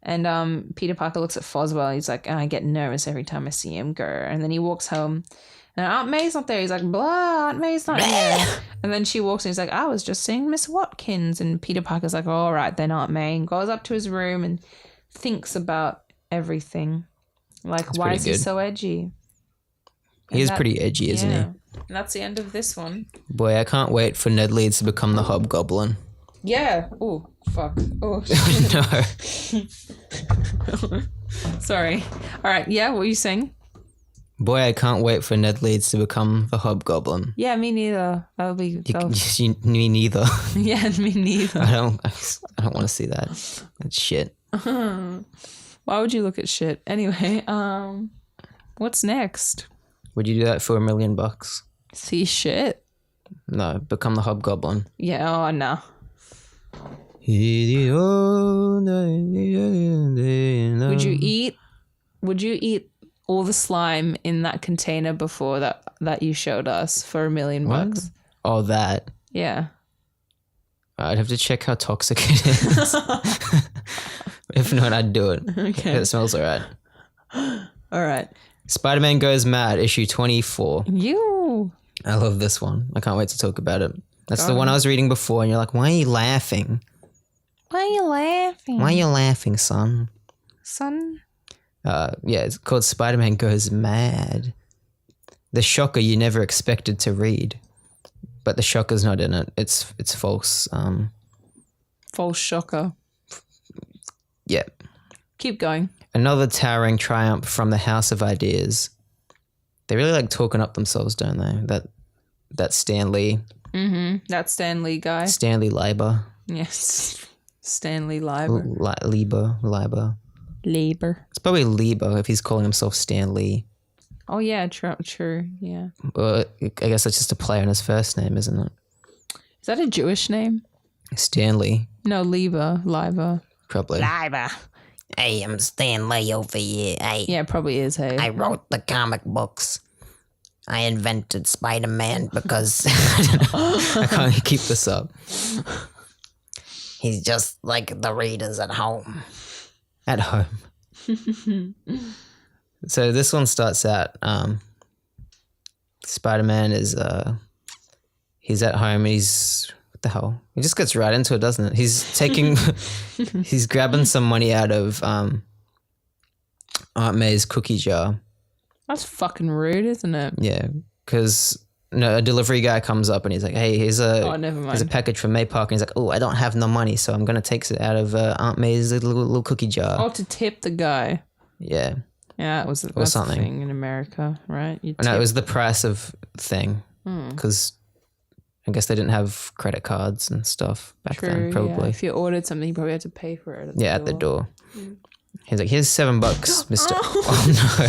And Peter Parker looks at Foswell. He's like, I get nervous every time I see him, grr. And then he walks home. And Aunt May's not there. He's like, blah, Aunt May's not here. And then she walks and he's like, I was just seeing Miss Watkins. And Peter Parker's like, all right, then Aunt May. And goes up to his room and thinks about everything. Like, why is he so edgy? He is pretty edgy, isn't he? And that's the end of this one. Boy, I can't wait for Ned Leeds to become the Hobgoblin. Yeah. Oh, fuck. Oh, No. Sorry. All right. Yeah, what were you saying? Boy, I can't wait for Ned Leeds to become the Hobgoblin. Yeah, me neither. Me neither. Yeah, me neither. I don't want to see that. That's shit. Why would you look at shit? Anyway, what's next? Would you do that for $1 million? See shit? No, become the Hobgoblin. Yeah, oh no. Would you eat all the slime in that container before that you showed us for $1 million? What? Oh, that. Yeah. I'd have to check how toxic it is. If not, I'd do it. Okay. It smells alright. Alright. Spider-Man Goes Mad, issue 24. I love this one. I can't wait to talk about it. That's the one I was reading before, and you're like, why are you laughing? Why are you laughing? Why are you laughing, son? Son? It's called Spider-Man Goes Mad. The shocker you never expected to read. But the shocker's not in it. It's false. False shocker. Yeah. Keep going. Another towering triumph from the House of Ideas. They really like talking up themselves, don't they? That Stan Lee. Mm-hmm. That Stan Lee guy. Stanley Lieber. Yes. Stanley Lieber. Lieber. It's probably Lieber if he's calling himself Stan Lee. Oh, yeah, true, yeah. Well, I guess that's just a play on his first name, isn't it? Is that a Jewish name? Stanley. No, Lieber. Probably. Lieber. Hey, I'm Stan Lee over here. Hey. Yeah, it probably is, hey. I wrote the comic books. I invented Spider-Man because I can't keep this up. He's just like the readers at home. At home. So this one starts out, Spider-Man is, he's at home, he's with the hell? He just gets right into it, doesn't it? He's taking, he's grabbing some money out of Aunt May's cookie jar. That's fucking rude, isn't it? Yeah, because a delivery guy comes up and he's like, "Hey, here's a never mind. here's a package from May Park," and he's like, "Oh, I don't have no money, so I'm gonna take it out of Aunt May's little cookie jar." Oh, to tip the guy. Yeah. Yeah, it was that's something thing in America, right? No, it was the price of thing because I guess they didn't have credit cards and stuff back then. Probably, yeah. If you ordered something, you probably had to pay for it. At the door. He's like, "Here's $7, Mister." Oh no.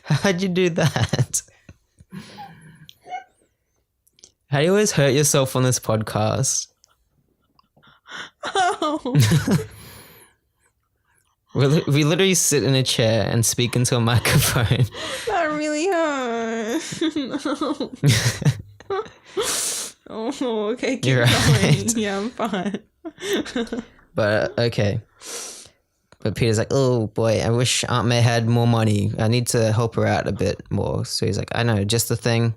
How'd you do that? How do you always hurt yourself on this podcast? Oh. We literally sit in a chair and speak into a microphone. That really hurt. Oh, okay, keep You're going. right. Yeah, I'm fine. But okay. But Peter's like, "Oh boy, I wish Aunt May had more money. I need to help her out a bit more." So he's like, "I know, just the thing."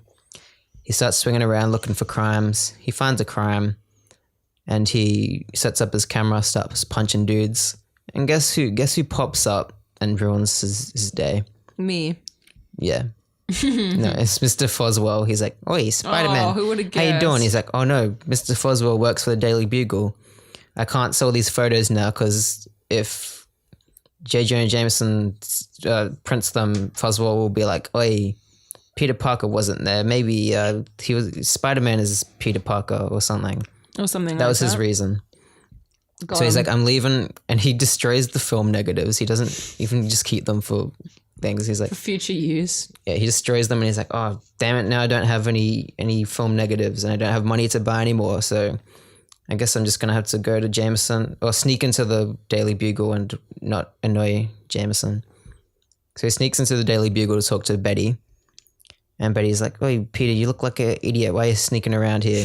He starts swinging around looking for crimes. He finds a crime and he sets up his camera, starts punching dudes. And guess who pops up and ruins his day? Me. Yeah. No, it's Mr. Foswell. He's like, "Oi, Spider-Man. Oh, who would've How you doing?" guessed? He's like, "Oh no, Mr. Foswell works for the Daily Bugle. I can't sell these photos now because if J Jonah Jameson prints them, Foswell will be like, 'Oi, Peter Parker wasn't there. Maybe he was Spider-Man is Peter Parker or something.'" Or something That was his reason. So he's like, "I'm leaving," and he destroys the film negatives. He doesn't even just keep them for things. He's like, for future use. yeah, he destroys them and he's like, "Oh, damn it, now I don't have any film negatives and I don't have money to buy anymore. So I guess I'm just going to have to go to Jameson or sneak into the Daily Bugle and not annoy Jameson." So he sneaks into the Daily Bugle to talk to Betty. And Betty's like, "Oh, Peter, you look like an idiot. Why are you sneaking around here?"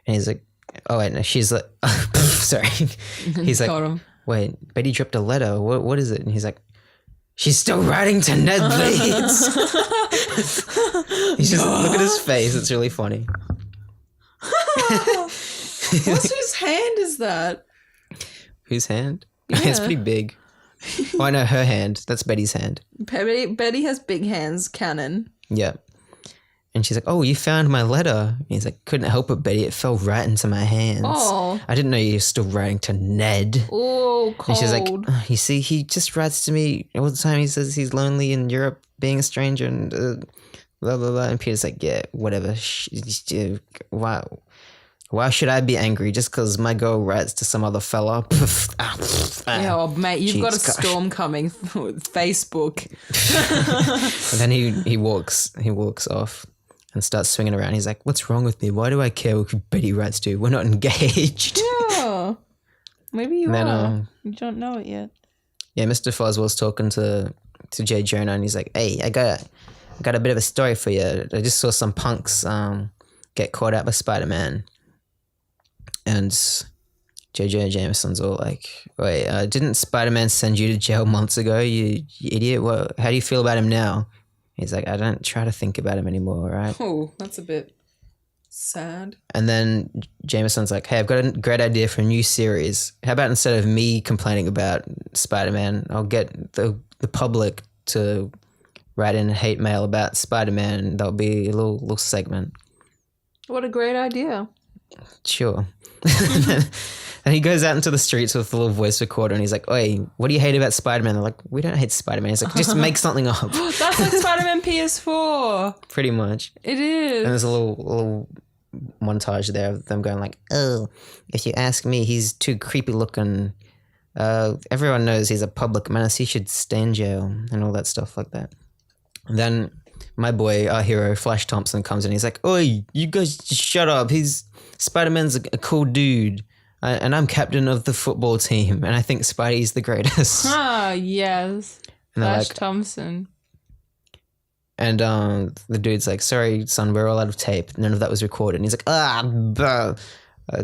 And he's like, "Oh, wait, no." She's like, sorry. He's like, Got him. "Wait, Betty dropped a letter. What is it?" And he's like, "She's still writing to Ned Leeds." He's just, look at his face. It's really funny. Whose hand is that? Whose hand? It's pretty big. Oh, I know her hand. That's Betty's hand. Betty has big hands, canon. Yeah. And she's like, "Oh, you found my letter." And he's like, "Couldn't help it, Betty. It fell right into my hands. Oh. I didn't know you were still writing to Ned." Oh, cold. And she's like, "You see, he just writes to me all the time. He says he's lonely in Europe, being a stranger, and blah, blah, blah." And Peter's like, "Yeah, whatever. Why should I be angry just because my girl writes to some other fella?" Yeah, oh, mate, you've got a Jeez, gosh. storm coming with Facebook. And then he walks off and starts swinging around. He's like, "What's wrong with me? Why do I care who Betty writes to? We're not engaged." Yeah. Maybe you then, are. You don't know it yet. Yeah, Mr. Foswell's talking to J Jonah and he's like, "Hey, I got a bit of a story for you. I just saw some punks get caught out by Spider-Man." And J Jonah Jameson's all like, "Wait, didn't Spider-Man send you to jail months ago, you idiot? How do you feel about him now?" He's like, "I don't try to think about him anymore, right?" Oh, that's a bit sad. And then Jameson's like, "Hey, I've got a great idea for a new series. How about instead of me complaining about Spider-Man, I'll get the public to write in hate mail about Spider-Man and there'll be a little segment." What a great idea. Sure. And he goes out into the streets with a little voice recorder and he's like, "Oi, what do you hate about Spider-Man?" They're like, "We don't hate Spider-Man." He's like, "Just make something up." That's like Spider-Man PS4. Pretty much. It And is. there's a little montage there of them going like, "Oh, if you ask me, he's too creepy looking. Everyone knows he's a public menace. He should stay in jail," and all that stuff like that. And then my boy, our hero, Flash Thompson, comes in. He's like, "Oi, you guys just shut up. Spider-Man's a cool dude. And I'm captain of the football team. And I think Spidey's the greatest." Ah, yes. And they're Flash like, Thompson. and the dude's like, "Sorry, son, we're all out of tape. None of that was recorded." And he's like,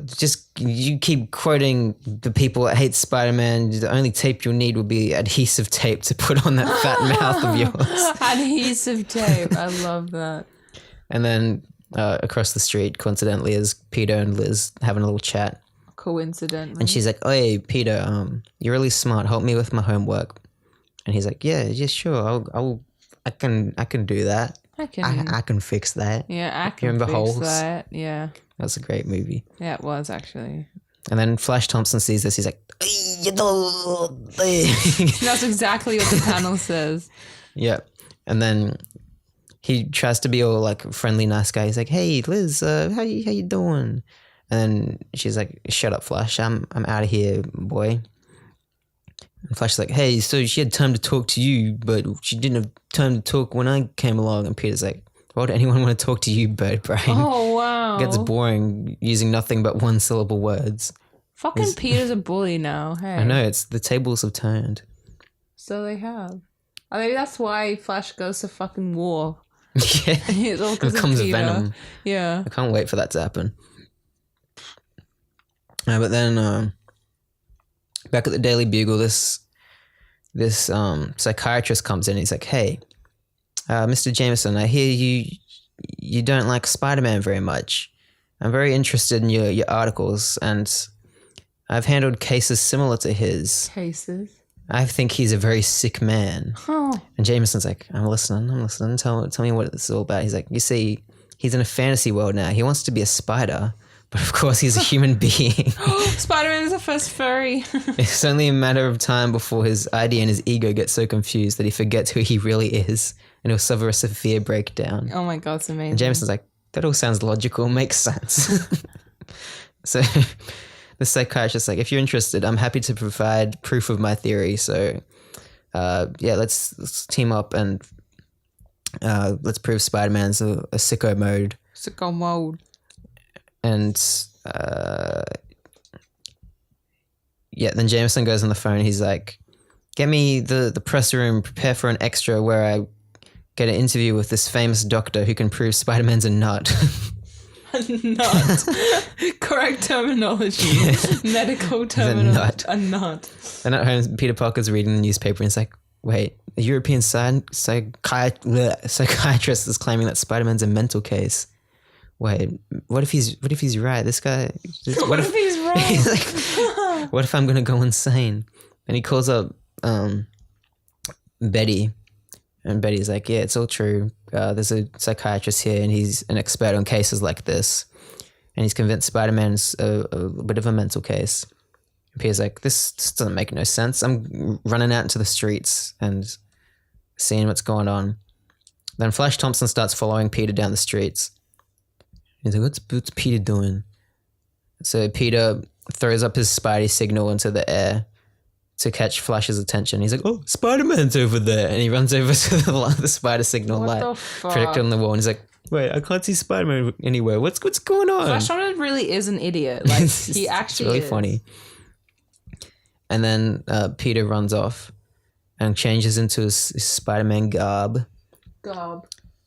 Just you keep quoting the people that hate Spider-Man. The only tape you'll need will be adhesive tape to put on that fat mouth of yours. Adhesive tape. I love that. And then across the street, coincidentally, is Peter and Liz having a little chat. Coincidentally. And she's like, "Hey, Peter, you're really smart. Help me with my homework." And he's like, "Yeah, sure. I can do that. I can fix that." Yeah, I can remember fix Holes? that. Yeah. That was a great movie. Yeah, it was actually. And then Flash Thompson sees this. He's like, That's exactly what the panel says. Yeah. And then he tries to be all like friendly, nice guy. He's like, "Hey, Liz, how you doing?" And then she's like, "Shut up, Flash. I'm out of here, boy." And Flash is like, "Hey, so she had time to talk to you, but she didn't have time to talk when I came along." And Peter's like, "Why would anyone want to talk to you, bird brain?" Oh, wow. It gets boring using nothing but one syllable words. Fucking Peter's a bully now. Hey. I know, it's the tables have turned. So they have. Maybe that's why Flash goes to fucking war. Yeah. It's all 'cause of becomes Peter. Venom. Yeah. I can't wait for that to happen. But then back at the Daily Bugle, this psychiatrist comes in. And he's like, "Hey, Mr. Jameson, I hear you don't like Spider-Man very much. I'm very interested in your articles, and I've handled cases similar to his. Cases. I think he's a very sick man." Oh. And Jameson's like, I'm listening. Tell me what this is all about." He's like, "You see, he's in a fantasy world now. He wants to be a spider, but of course he's a human being. Spider-Man is the first furry. It's only a matter of time before his ID and his ego get so confused that he forgets who he really is, and he'll suffer a severe breakdown." Oh my God, it's amazing. And Jameson's like, "That all sounds logical, makes sense." So the psychiatrist's like, "If you're interested, I'm happy to provide proof of my theory. So let's team up and let's prove Spider-Man's a sicko mode." Sicko mode. And then Jameson goes on the phone. He's like, "Get me the press room, prepare for an extra where I get an interview with this famous doctor who can prove Spider-Man's a nut." Nut. Correct terminology. Medical terminology. A nut. And at home, Peter Parker's reading the newspaper and he's like, "Wait, a European psychiatrist is claiming that Spider-Man's a mental case. Wait, what if he's right? This guy. What if he's right? He's like, what if I'm gonna go insane?" And he calls up Betty, and Betty's like, "Yeah, it's all true. There's a psychiatrist here, and he's an expert on cases like this, and he's convinced Spider-Man's a bit of a mental case." And Peter's like, "This doesn't make no sense. I'm running out into the streets and seeing what's going on." Then Flash Thompson starts following Peter down the streets. He's like, what's Peter doing? So Peter throws up his Spidey signal into the air to catch Flash's attention. He's like, "Oh, Spider-Man's over there." And he runs over to the spider signal What light the fuck? projected on the wall. And he's like, "Wait, I can't see Spider-Man anywhere. What's going on?" Flash Thompson really is an idiot. Like, he actually it's really is. funny. And then Peter runs off and changes into his Spider-Man garb.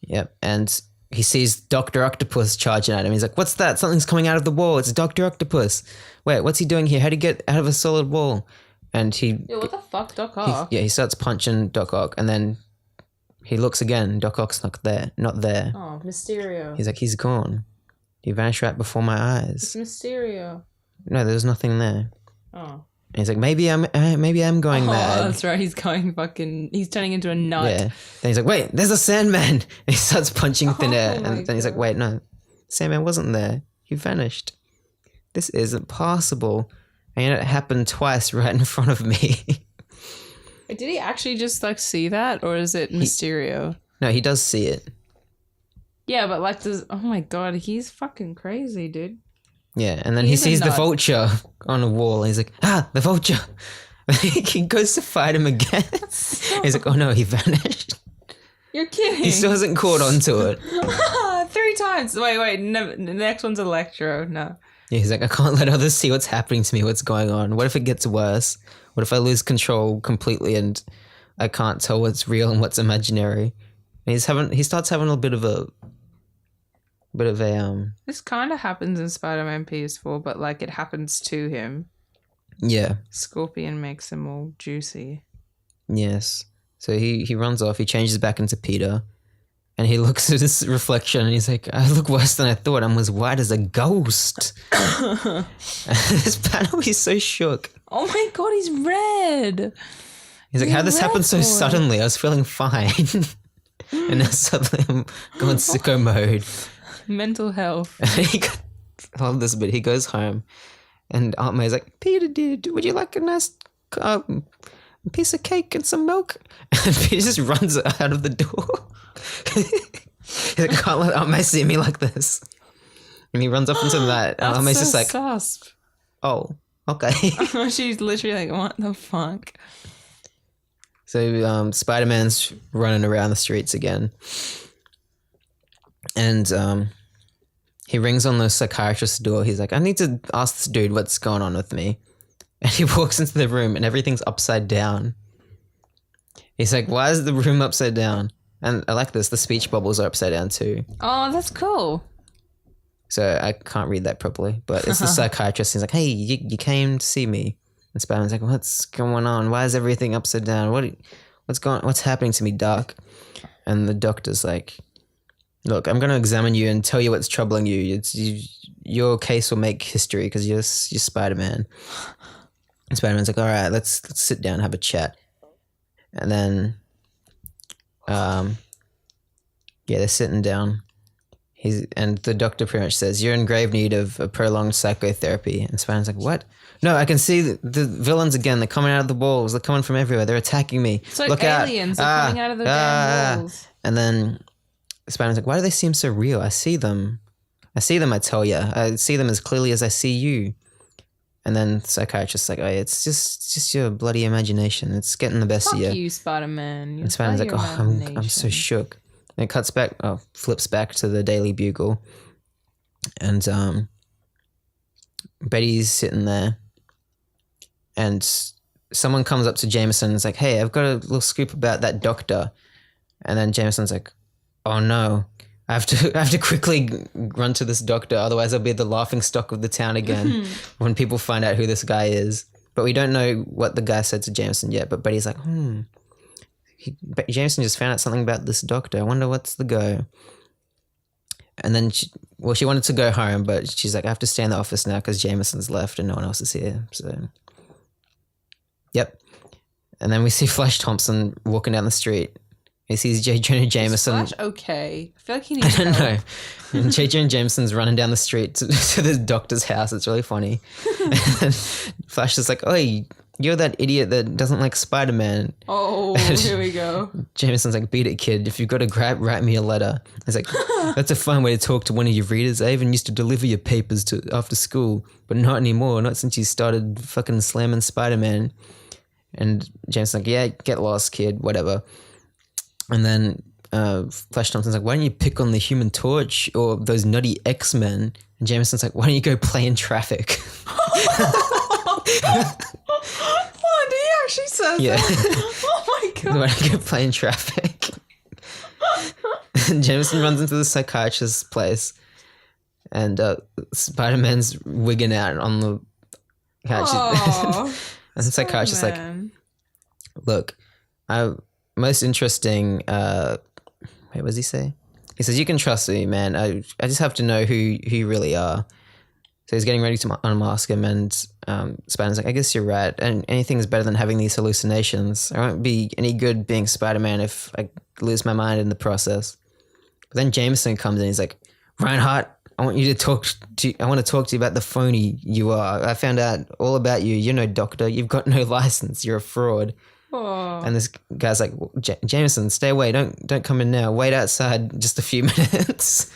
Yep. And he sees Dr. Octopus charging at him. He's like, "What's that? Something's coming out of the wall. It's Dr. Octopus. Wait, what's he doing here? How'd he get out of a solid wall?" And Yeah, what the fuck, Doc Ock? he starts punching Doc Ock, and then he looks again. Doc Ock's not there. Oh, Mysterio. He's like, "He's gone. He vanished right before my It's eyes." Mysterio. No, there's nothing there. Oh. And he's like, maybe I'm going mad. Oh, that's right. He's turning into a nut. Yeah. Then he's like, "Wait, there's a Sandman." And he starts punching thin air. Oh my And then he's like, God. "Wait, no. Sandman wasn't there. He vanished. This isn't possible." And it happened twice right in front of me. Did he actually just like see that, or is it Mysterio? No, he does see it. Yeah, but like, oh my God, he's fucking crazy, dude. Yeah, and then He's a he sees the nut. vulture on the wall. And he's like, "The vulture." He goes to fight him again. He's like, "Oh no, he vanished." You're kidding. He still hasn't caught on to it. 3 times. Wait, no, the next one's Electro. No. Yeah, he's like, "I can't let others see what's happening to me, what's going on. What if it gets worse? What if I lose control completely and I can't tell what's real and what's imaginary?" And he starts having a bit of bit of a This kind of happens in Spider-Man PS4, but like it happens to him. yeah. Scorpion makes him all juicy. Yes. So he runs off. He changes back into Peter, and he looks at his reflection, and he's like, "I look worse than I thought. I'm as white as a ghost." This panel, he's so shook. Oh my god, he's red. He's like, "How'd this happen so boy. suddenly? I was feeling fine, and now suddenly I'm going sicko mode." Mental health. I love this bit. He goes home, and Aunt May's like, "Peter, dude, would you like a nice piece of cake and some milk?" And Peter just runs out of the door. He's like, "I can't let Aunt May see me like this." And he runs off into that. And Aunt May's just like, sus. "Oh, okay." She's literally like, what the fuck? So Spider-Man's running around the streets again. And he rings on the psychiatrist's door. He's like, "I need to ask this dude what's going on with me." And he walks into the room and everything's upside down. He's like, "Why is the room upside down?" And I like this. The speech bubbles are upside down too. Oh, that's cool. So I can't read that properly. But it's the psychiatrist. He's like, "Hey, you came to see me." And Spider-Man's like, "What's going on? Why is everything upside down? What's happening to me, Doc?" And the doctor's like, "Look, I'm going to examine you and tell you what's troubling you. Your case will make history because you're Spider-Man." And Spider-Man's like, "All right, let's sit down and have a chat." And then, they're sitting down. And the doctor pretty much says, "You're in grave need of a prolonged psychotherapy." And Spider-Man's like, "What? No, I can see the villains again. They're coming out of the walls. They're coming from everywhere. They're attacking me. So Look aliens out. are coming out of the damn walls. And then Spider-Man's like, "Why do they seem so real? I see them, I tell you. I see them as clearly as I see you." And then the psychiatrist's like, "Oh, it's just your bloody imagination. It's getting the best Fuck of you." you, Spider-Man. And Spider-Man's like, "Oh, I'm so shook." And it flips back to the Daily Bugle. And Betty's sitting there. And someone comes up to Jameson and is like, "Hey, I've got a little scoop about that doctor." And then Jameson's like, "Oh no, I have to quickly run to this doctor, otherwise I'll be the laughing stock of the town again when people find out who this guy is." But we don't know what the guy said to Jameson yet. But Betty's like, Jameson just found out something about this doctor. I wonder what's the go. And then she wanted to go home, but she's like, "I have to stay in the office now because Jameson's left and no one else is here." So, yep. And then we see Flash Thompson walking down the street. He sees J Jonah Jameson. Is Flash okay? I feel like he needs I don't help. know. And J Jonah Jameson's running down the street to the doctor's house. It's really funny. And Flash is like, "Oh, you're that idiot that doesn't like Spider-Man." Oh, here we go. Jameson's like, "Beat it, kid. If you've got to write me a letter." He's like, "That's a fun way to talk to one of your readers. I even used to deliver your papers after school, but not anymore. Not since you started fucking slamming Spider-Man." And Jameson's like, "Yeah, get lost, kid. Whatever." And then Flash Thompson's like, "Why don't you pick on the Human Torch or those nutty X-Men?" And Jameson's like, "Why don't you go play in traffic?" What? He actually says Yeah. that? Oh my god. "Why don't you go play in traffic?" And Jameson runs into the psychiatrist's place, and Spider-Man's wigging out on the couch. Aw, And the psychiatrist's like, Spider-Man. "Look, most interesting." Wait, what does he say? He says, "You can trust me, man. I just have to know who you really are." So he's getting ready to unmask him, and Spider-Man's like, "I guess you're right. And anything's better than having these hallucinations. I won't be any good being Spider-Man if I lose my mind in the process." But then Jameson comes in. He's like, "Reinhardt, I want to talk to you about the phony you are. I found out all about you. You're no doctor. You've got no license. You're a fraud." Oh. And this guy's like, "Jameson, stay away. Don't come in now. Wait outside just a few minutes."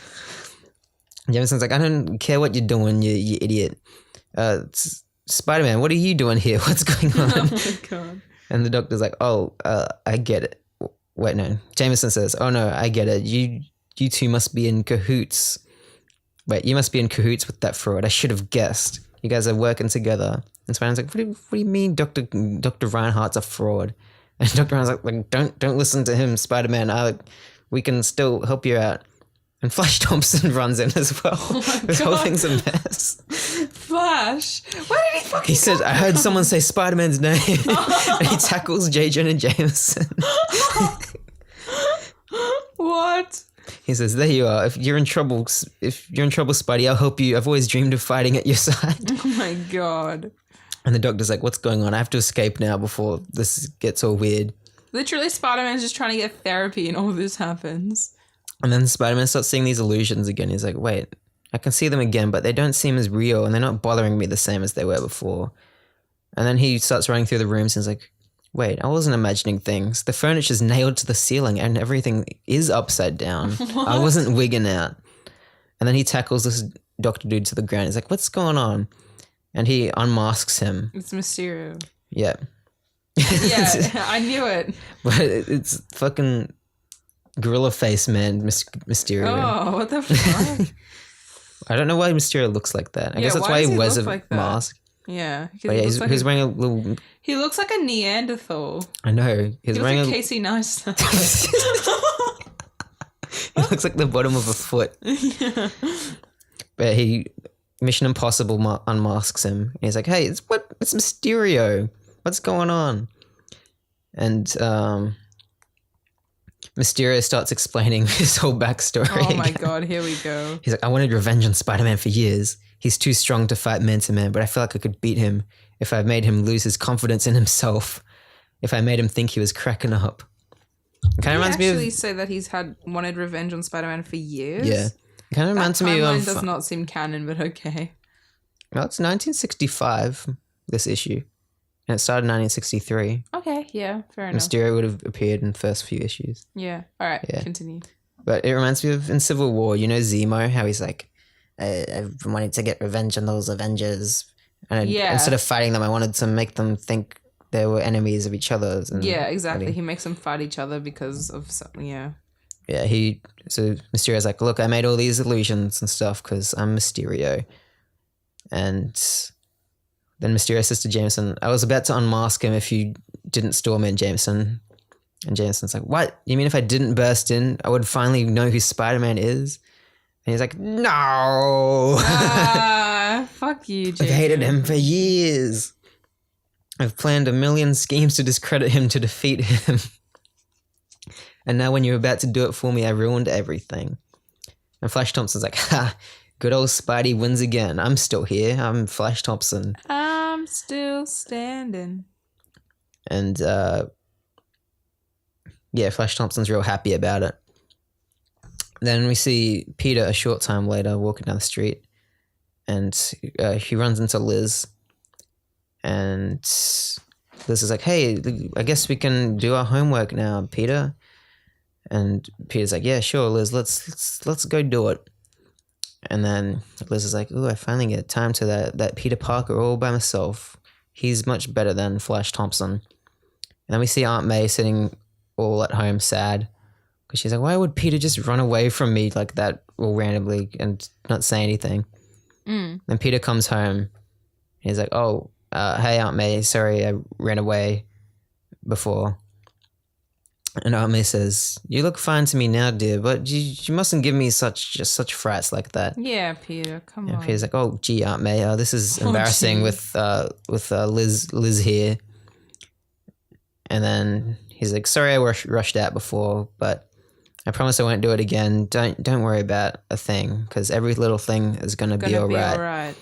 Jameson's like, "I don't care what you're doing, you idiot. Spider-Man, what are you doing here? What's going on?" Oh my god. And the doctor's like, "Oh, I get it." Wait, no. Jameson says, "Oh no, I get it. You two must be in cahoots. Wait, you must be in cahoots with that fraud. I should have guessed. You guys are working together." And Spider-Man's like, what do you mean Dr. Reinhardt's a fraud?" And Dr. Reinhardt's like, "Don't listen to him, Spider-Man. We can still help you out." And Flash Thompson runs in as well. This whole God. thing's a mess. Flash. Where did he fucking He says, I heard someone say Spider-Man's name. And he tackles J Jonah Jameson. What? He says, there you are. If you're in trouble, Spidey, I'll help you. I've always dreamed of fighting at your side. Oh my God. And the doctor's like, what's going on? I have to escape now before this gets all weird. Literally, Spider-Man's just trying to get therapy and all this happens. And then Spider-Man starts seeing these illusions again. He's like, wait, I can see them again, but they don't seem as real and they're not bothering me the same as they were before. And then he starts running through the rooms and he's like, wait, I wasn't imagining things. The furniture's nailed to the ceiling and everything is upside down. I wasn't wigging out. And then he tackles this doctor dude to the ground. He's like, what's going on? And he unmasks him. It's Mysterio. Yeah. Yeah, I knew it. But it's fucking gorilla face man, Mysterio. Oh, what the fuck? I don't know why Mysterio looks like that. I guess that's why why does he he wears a look like that? mask. Yeah. But yeah, he's wearing a little... He looks like a Neanderthal. I know. He looks wearing like a... Casey Neistat. He looks like the bottom of a foot. Yeah. But he... Mission Impossible unmasks him. And he's like, hey, it's Mysterio. What's going on? And Mysterio starts explaining his whole backstory. Oh my again. God, here we go. He's like, I wanted revenge on Spider-Man for years. He's too strong to fight man to man, but I feel like I could beat him if I made him lose his confidence in himself. If I made him think he was cracking up. It kind of reminds me of... actually say that he's wanted revenge on Spider-Man for years? Yeah. It kind of reminds me Timeline of... does not seem canon, but okay. Well, it's 1965, this issue. And it started in 1963. Okay, yeah, fair enough. Mysterio would have appeared in the first few issues. Yeah, all right, Yeah. continue. But it reminds me of in Civil War, you know Zemo, how he's like, I've wanted to get revenge on those Avengers. And Yeah. instead of fighting them, I wanted to make them think they were enemies of each other. And Yeah, exactly. He makes them fight each other because of something, yeah. Yeah, so Mysterio's like, look, I made all these illusions and stuff because I'm Mysterio. And then Mysterio says to Jameson, I was about to unmask him if you didn't storm in, Jameson. And Jameson's like, what? You mean if I didn't burst in, I would finally know who Spider-Man is? And he's like, no! Fuck you, I've Jason. hated him for years. I've planned a million schemes to discredit him, to defeat him. And now when you're about to do it for me, I ruined everything. And Flash Thompson's like, ha, good old Spidey wins again. I'm still here. I'm Flash Thompson. I'm still standing. And, yeah, Flash Thompson's real happy about it. Then we see Peter a short time later walking down the street. And he runs into Liz. And Liz is like, hey, I guess we can do our homework now, Peter. And Peter's like, yeah, sure, Liz, let's go do it. And then Liz is like, ooh, I finally get time to that Peter Parker all by myself. He's much better than Flash Thompson. And then we see Aunt May sitting all at home sad. Because she's like, why would Peter just run away from me like that all randomly and not say anything? And Peter comes home. He's like, oh, hey, Aunt May, sorry I ran away before. And Aunt May says, you look fine to me now, dear, but you mustn't give me such frats like that. Yeah, Peter, come And on. Peter's like, oh, gee, Aunt May, this is Oh, embarrassing gee. with Liz here. And then he's like, sorry I rushed out before, but I promise I won't do it again. Don't worry about a thing, because every little thing is going to be all right.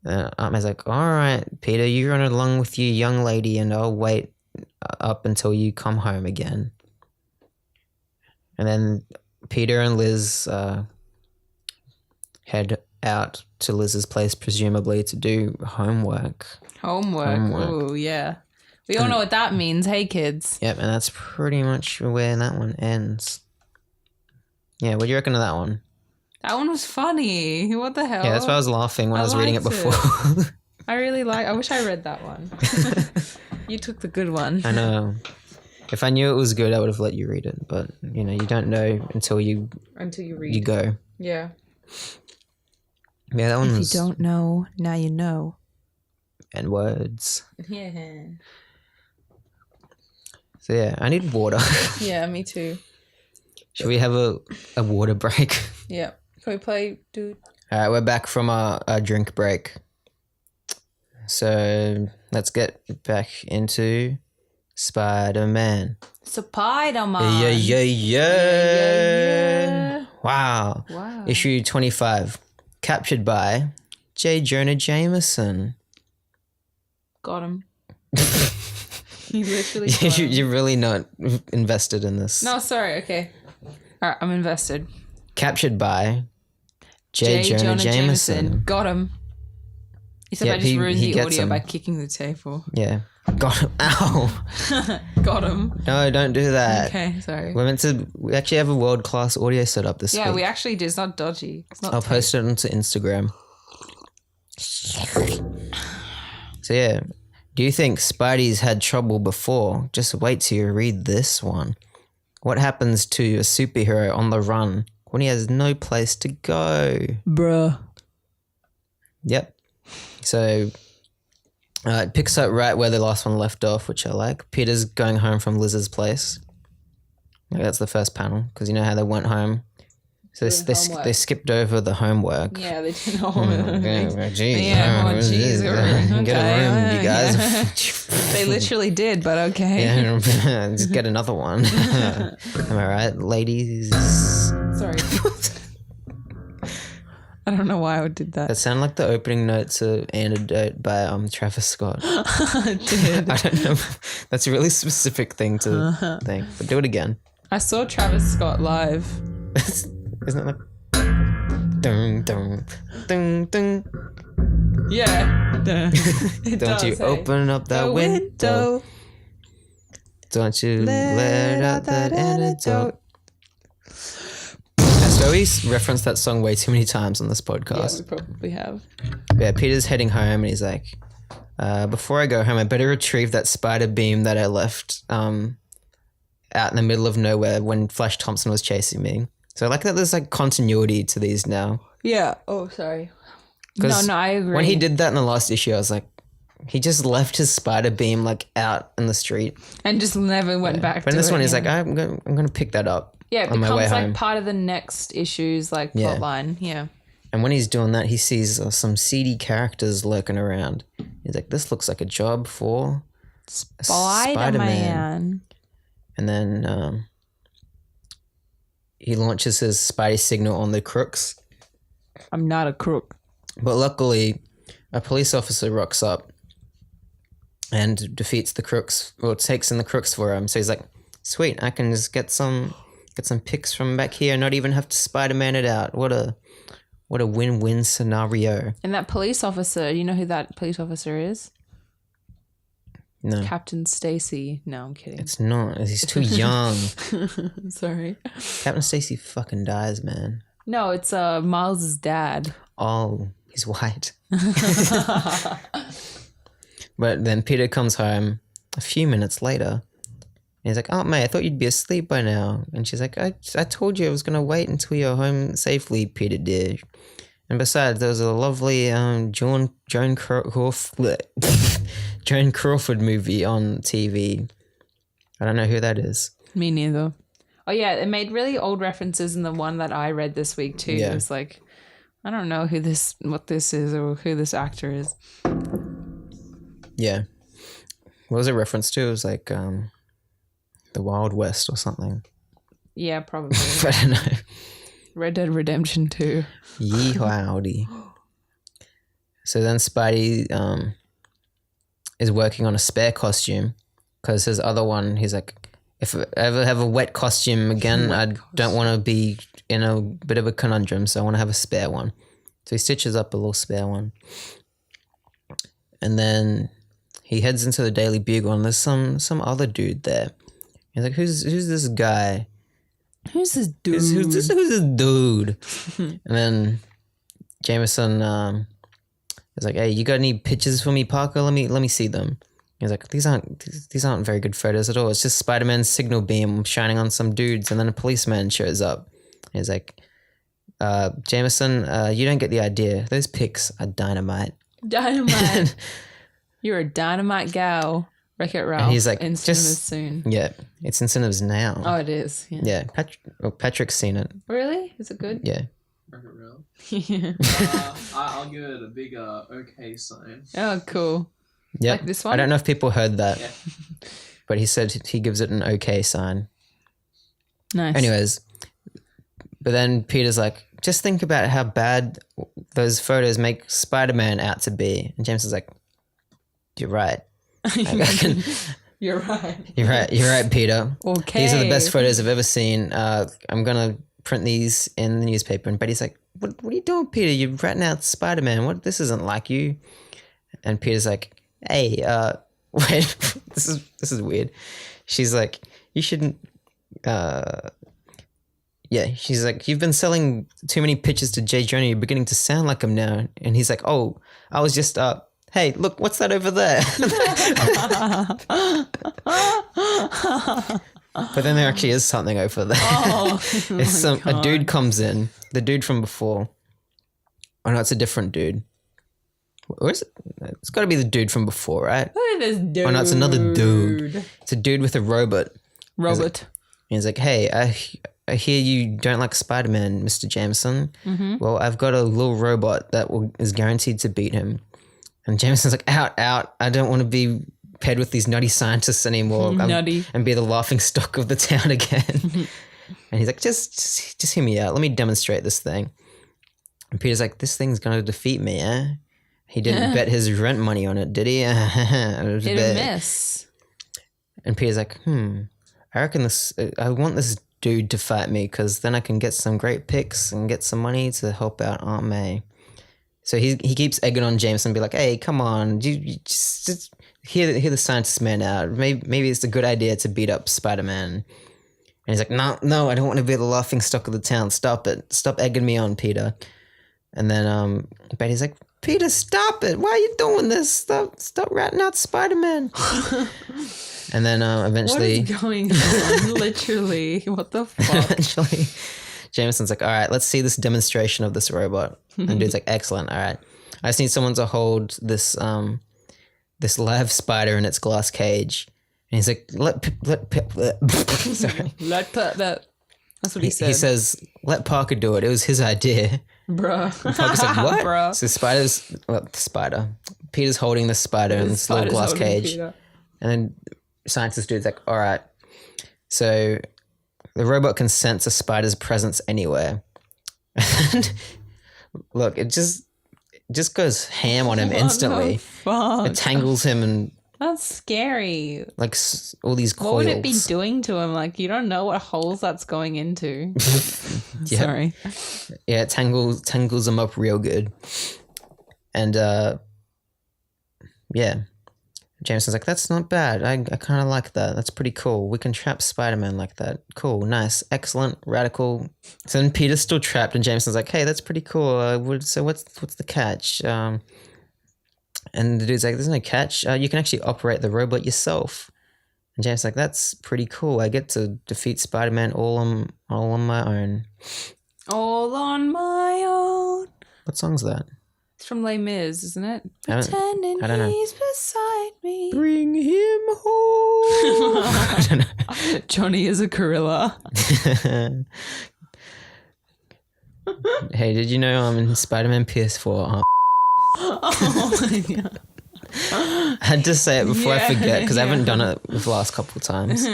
Aunt May's like, all right, Peter, you run along with your young lady and I'll wait up until you come home again. And then Peter and Liz head out to Liz's place, presumably to do homework. Homework. Oh, yeah. We all know what that means. Hey, kids. Yep, and that's pretty much where that one ends. Yeah, what do you reckon of that one? That one was funny. What the hell? Yeah, that's why I was laughing when I was reading it liked before. I wish I read that one. You took the good one. I know. If I knew it was good, I would have let you read it. But, you know, you don't know until you read. you go. Yeah. Yeah, that one If was... you don't know, now you know. And words. Yeah. So, yeah, I need water. Yeah, me too. Should we have a water break? Yeah. Can we play, dude? All right, we're back from our drink break. So let's get back into Spider-Man. Spider-Man. Yeah. Wow. Wow. Issue 25. Captured by J Jonah Jameson. Got him. You literally got him. You're really not invested in this. No, sorry. Okay. All right, I'm invested. Captured by J Jonah Jameson. Got him. Except I just ruined the audio by kicking the table. Yeah. Got him. Ow. Got him. No, don't do that. Okay, sorry. We actually have a world-class audio setup this week. Yeah, we actually do. It's not dodgy. It's not I'll post it onto Instagram. So yeah, do you think Spidey's had trouble before? Just wait till you read this one. What happens to a superhero on the run when he has no place to go? Bruh. Yep. So it picks up right where the last one left off, which I like. Peter's going home from Liz's place. That's the first panel, because you know how they went home. So they skipped over the homework. Yeah, they didn't know. Geez. Yeah, jeez. Get a room, you guys. They literally did, but okay. Yeah, just get another one. Am I right, ladies? Sorry. I don't know why I did that. That sounded like the opening notes of Antidote by Travis Scott. It did. I don't know. That's a really specific thing to think. But do it again. I saw Travis Scott live. Isn't it like dun dun dun dun? Yeah. Don't you open up that window. Don't you let out that antidote. So we referenced that song way too many times on this podcast. Yeah, we probably have. Yeah, Peter's heading home and he's like, before I go home, I better retrieve that spider beam that I left out in the middle of nowhere when Flash Thompson was chasing me. So I like that there's like continuity to these now. Yeah. Oh, sorry. No, I agree. When he did that in the last issue, I was like, he just left his spider beam like out in the street. And just never went back to it. But in this one, he's like, I'm going to pick that up. Yeah, it on my way becomes like home. part of the next issue's like plot line. Yeah. And when he's doing that, he sees some seedy characters lurking around. He's like, this looks like a job for Spider-Man. And then he launches his Spidey signal on the crooks. I'm not a crook. But luckily, a police officer rocks up and defeats the crooks, or takes in the crooks for him. So he's like, sweet, I can just get some pics from back here, not even have to Spider-Man it out. What a win-win scenario. And that police officer, you know who that police officer is? No. Captain Stacy. No, I'm kidding. It's not. He's too young. Sorry. Captain Stacy fucking dies, man. No, it's Miles's dad. Oh, he's white. But then Peter comes home a few minutes later. And he's like, oh, mate, I thought you'd be asleep by now. And she's like, I told you I was going to wait until you're home safely, Peter dear. And besides, there was a lovely Joan Crawford movie on TV. I don't know who that is. Me neither. Oh, yeah, it made really old references in the one that I read this week, too. Yeah. It was like, I don't know what this is or who this actor is. Yeah. What was it reference to? It was like the Wild West or something. Yeah, probably. I don't know. Red Dead Redemption 2. Yee-howdy. So then Spidey is working on a spare costume because his other one, he's like, if I ever have a wet costume again, don't want to be in a bit of a conundrum, so I want to have a spare one. So he stitches up a little spare one. And then he heads into the Daily Bugle and there's some other dude there. He's like, who's this guy? Who's this dude? Who's this dude? And then Jameson is like, hey, you got any pictures for me, Parker? Let me see them. He's like, these aren't very good photos at all. It's just Spider-Man's signal beam shining on some dudes, and then a policeman shows up. He's like, Jameson, you don't get the idea. Those pics are dynamite. Dynamite. You're a dynamite gal. Wreck-It Ralph. he's like, in cinemas just soon. Yeah, it's in cinemas now. Oh, it is. Yeah. Yeah, Patrick's seen it. Really? Is it good? Yeah. Wreck-It Ralph. Yeah. I'll give it a big okay sign. Oh, cool. Yeah. Like this one? I don't know if people heard that, Yeah. but he said he gives it an okay sign. Nice. Anyways, but then Peter's like, just think about how bad those photos make Spider-Man out to be. And James is like, you're right. You're right. You're right, Peter. Okay. These are the best photos I've ever seen. I'm gonna print these in the newspaper. And Betty's like, what are you doing, Peter? You're ratting out Spider-Man. This isn't like you. And Peter's like, hey, wait, this is weird. She's like, you shouldn't. Yeah, she's like, you've been selling too many pictures to J Jonah. You're beginning to sound like him now. And he's like, oh, I was just hey, look, what's that over there? But then there actually is something over there. Oh, It's a dude comes in, the dude from before. Oh no, it's a different dude. Or is it? It's got to be the dude from before, right? Look at this dude. Oh no, it's another dude. It's a dude with a robot. Robot. He's like, hey, I hear you don't like Spider-Man, Mr. Jameson. Mm-hmm. Well, I've got a little robot that is guaranteed to beat him. And Jameson's like, out. I don't want to be paired with these nutty scientists anymore. Nutty. And be the laughing stock of the town again. And he's like, just hear me out. Let me demonstrate this thing. And Peter's like, this thing's going to defeat me, eh? He didn't bet his rent money on it, did he? It was a Hit bet. or miss. And Peter's like, I reckon I want this dude to fight me because then I can get some great picks and get some money to help out Aunt May. So he keeps egging on Jameson and be like, hey, come on, you just hear the scientist man out. Maybe it's a good idea to beat up Spider-Man. And he's like, no, I don't want to be the laughing stock of the town. Stop it. Stop egging me on, Peter. And then Betty's like, Peter, stop it. Why are you doing this? Stop ratting out Spider-Man. And then eventually... What is going on? Literally. What the fuck? Eventually, Jameson's like, all right, let's see this demonstration of this robot. And dude's like, excellent, all right. I just need someone to hold this live spider in its glass cage. And he's like, sorry. That's what he said. He says, let Parker do it. It was his idea. Bruh. And Parker's like, what? Bruh. So Peter's holding the spider in this little glass cage. Peter. And then scientist dude's like, all right, so the robot can sense a spider's presence anywhere. And look, it just goes ham on him instantly. Fuck. It tangles him and That's scary. like all these coils. What would it be doing to him? Like, you don't know what holes that's going into. Yeah. Sorry. Yeah, it tangles him up real good. And yeah. Jameson's like, that's not bad. I kind of like that. That's pretty cool. We can trap Spider-Man like that. Cool, nice, excellent, radical. So then Peter's still trapped, and Jameson's like, hey, that's pretty cool. So what's the catch? And the dude's like, there's no catch. You can actually operate the robot yourself. And James' like, that's pretty cool. I get to defeat Spider-Man all on my own. All on my own. What song's that? It's from Les Mis, isn't it? I don't know. He's beside me. Bring him home. I don't know. Johnny is a gorilla. Hey, did you know I'm in Spider-Man PS4? Oh my god. I had to say it before I forget because I haven't done it the last couple of times.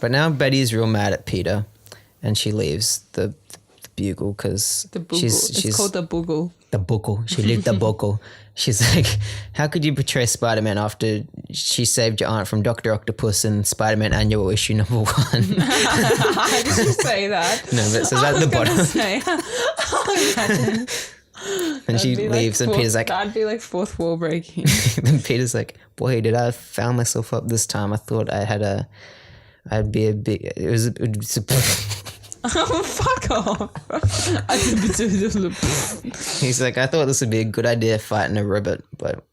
But now Betty's real mad at Peter, and she leaves the bugle because The bugle. It's called the bugle. the bugle. She leaves the bugle. She's like, how could you betray Spider-Man after she saved your aunt from Dr. Octopus in Spider-Man Annual Issue number 1? Did you say that? No, but it says at the bottom. Imagine. And she leaves, and Peter's like, that'd be like fourth wall breaking. then Peter's like, boy, did I found myself up this time. I thought I'd be a big, it was Oh, fuck off. He's like, I thought this would be a good idea fighting a robot, but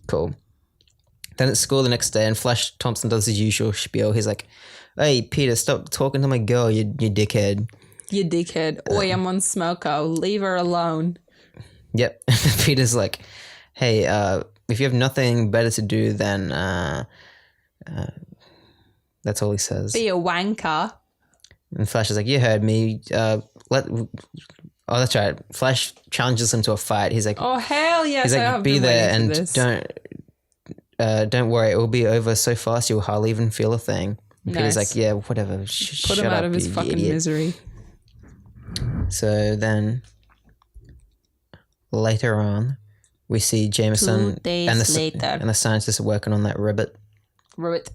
cool. Then at school the next day, and Flash Thompson does his usual spiel. He's like, hey, Peter, stop talking to my girl, you dickhead. You dickhead. Oi, I'm on Smoko. Leave her alone. Yep. Peter's like, hey, if you have nothing better to do, then that's all he says. Be a wanker. And Flash is like, you heard me. That's right. Flash challenges him to a fight. He's like, oh hell yes! he's like, I've be been there waiting and for this. don't worry. It will be over so fast you'll hardly even feel a thing. And Peter's Nice. like, yeah, whatever. Put Shut him out up, of his you fucking idiot. misery. So then later on, we see Jameson 2 days and later. and the scientists are working on that ribbit. Robot.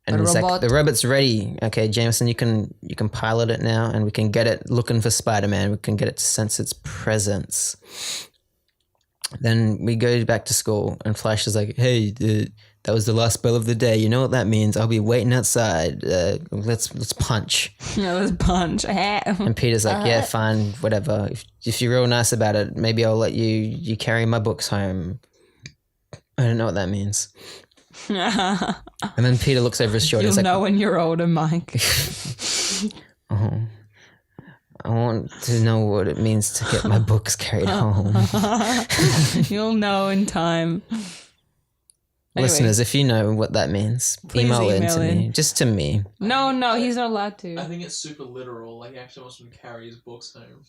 And he's like, robot. the robot's ready. Okay, Jameson, you can pilot it now, and we can get it looking for Spider-Man. We can get it to sense its presence. Then we go back to school, and Flash is like, hey, that was the last bell of the day. You know what that means? I'll be waiting outside. Let's punch. Yeah, let's punch. And Peter's like, yeah, fine, whatever. If you're real nice about it, maybe I'll let you carry my books home. I don't know what that means. And then Peter looks over his shoulder. You'll He's like, know when you're older, Mike. oh, I want to know what it means to get my books carried home. You'll know in time. Anyway. Listeners, if you know what that means, Please email in email to me. in. Just to me. No, he's not allowed I to. think it's super literal. Like he actually wants him to carry his books home.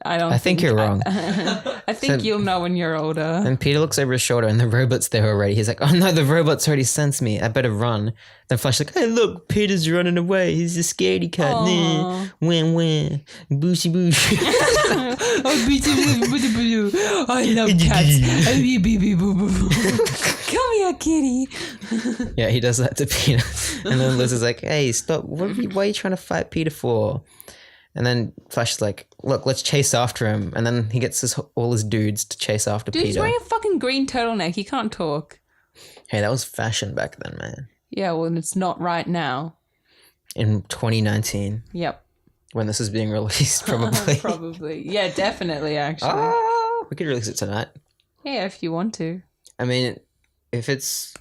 I think you're wrong. I think So- you'll know when you're older. And Peter looks over his shoulder and the robot's there already. He's like, oh no, the robot's already sensed me. I better run. Then Flash's like, hey, look, Peter's running away. He's a scaredy cat. Nah. Aw. Win, win. Booshy, booshy. I love cats. Come here, kitty. Yeah, he does that to Peter. And then Liz is like, hey, stop. Why are you trying to fight Peter for? And then Flash is like, look, let's chase after him. And then he gets all his dudes to chase after Dude, he's Peter. wearing a fucking green turtleneck. He can't talk. Hey, that was fashion back then, man. Yeah, well, it's not right now. In 2019, Yep. when this is being released, probably. Probably. Yeah, definitely, actually. Oh, we could release it tonight. Yeah, if you want to. I mean, if it's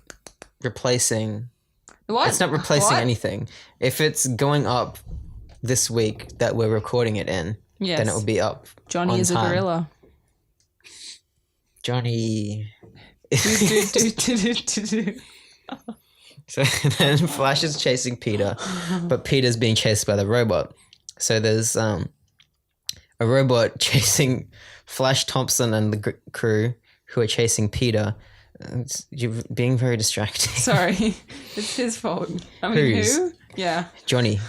replacing... What? It's not replacing What? anything. If it's going up this week that we're recording it in, Yes. then it will be up Johnny on is time. a gorilla. Johnny... Do. So then Flash is chasing Peter, but Peter's being chased by the robot. So there's a robot chasing Flash Thompson and the crew who are chasing Peter. You're being very distracting. Sorry. It's his fault. I mean, Whose? who? Yeah. Johnny.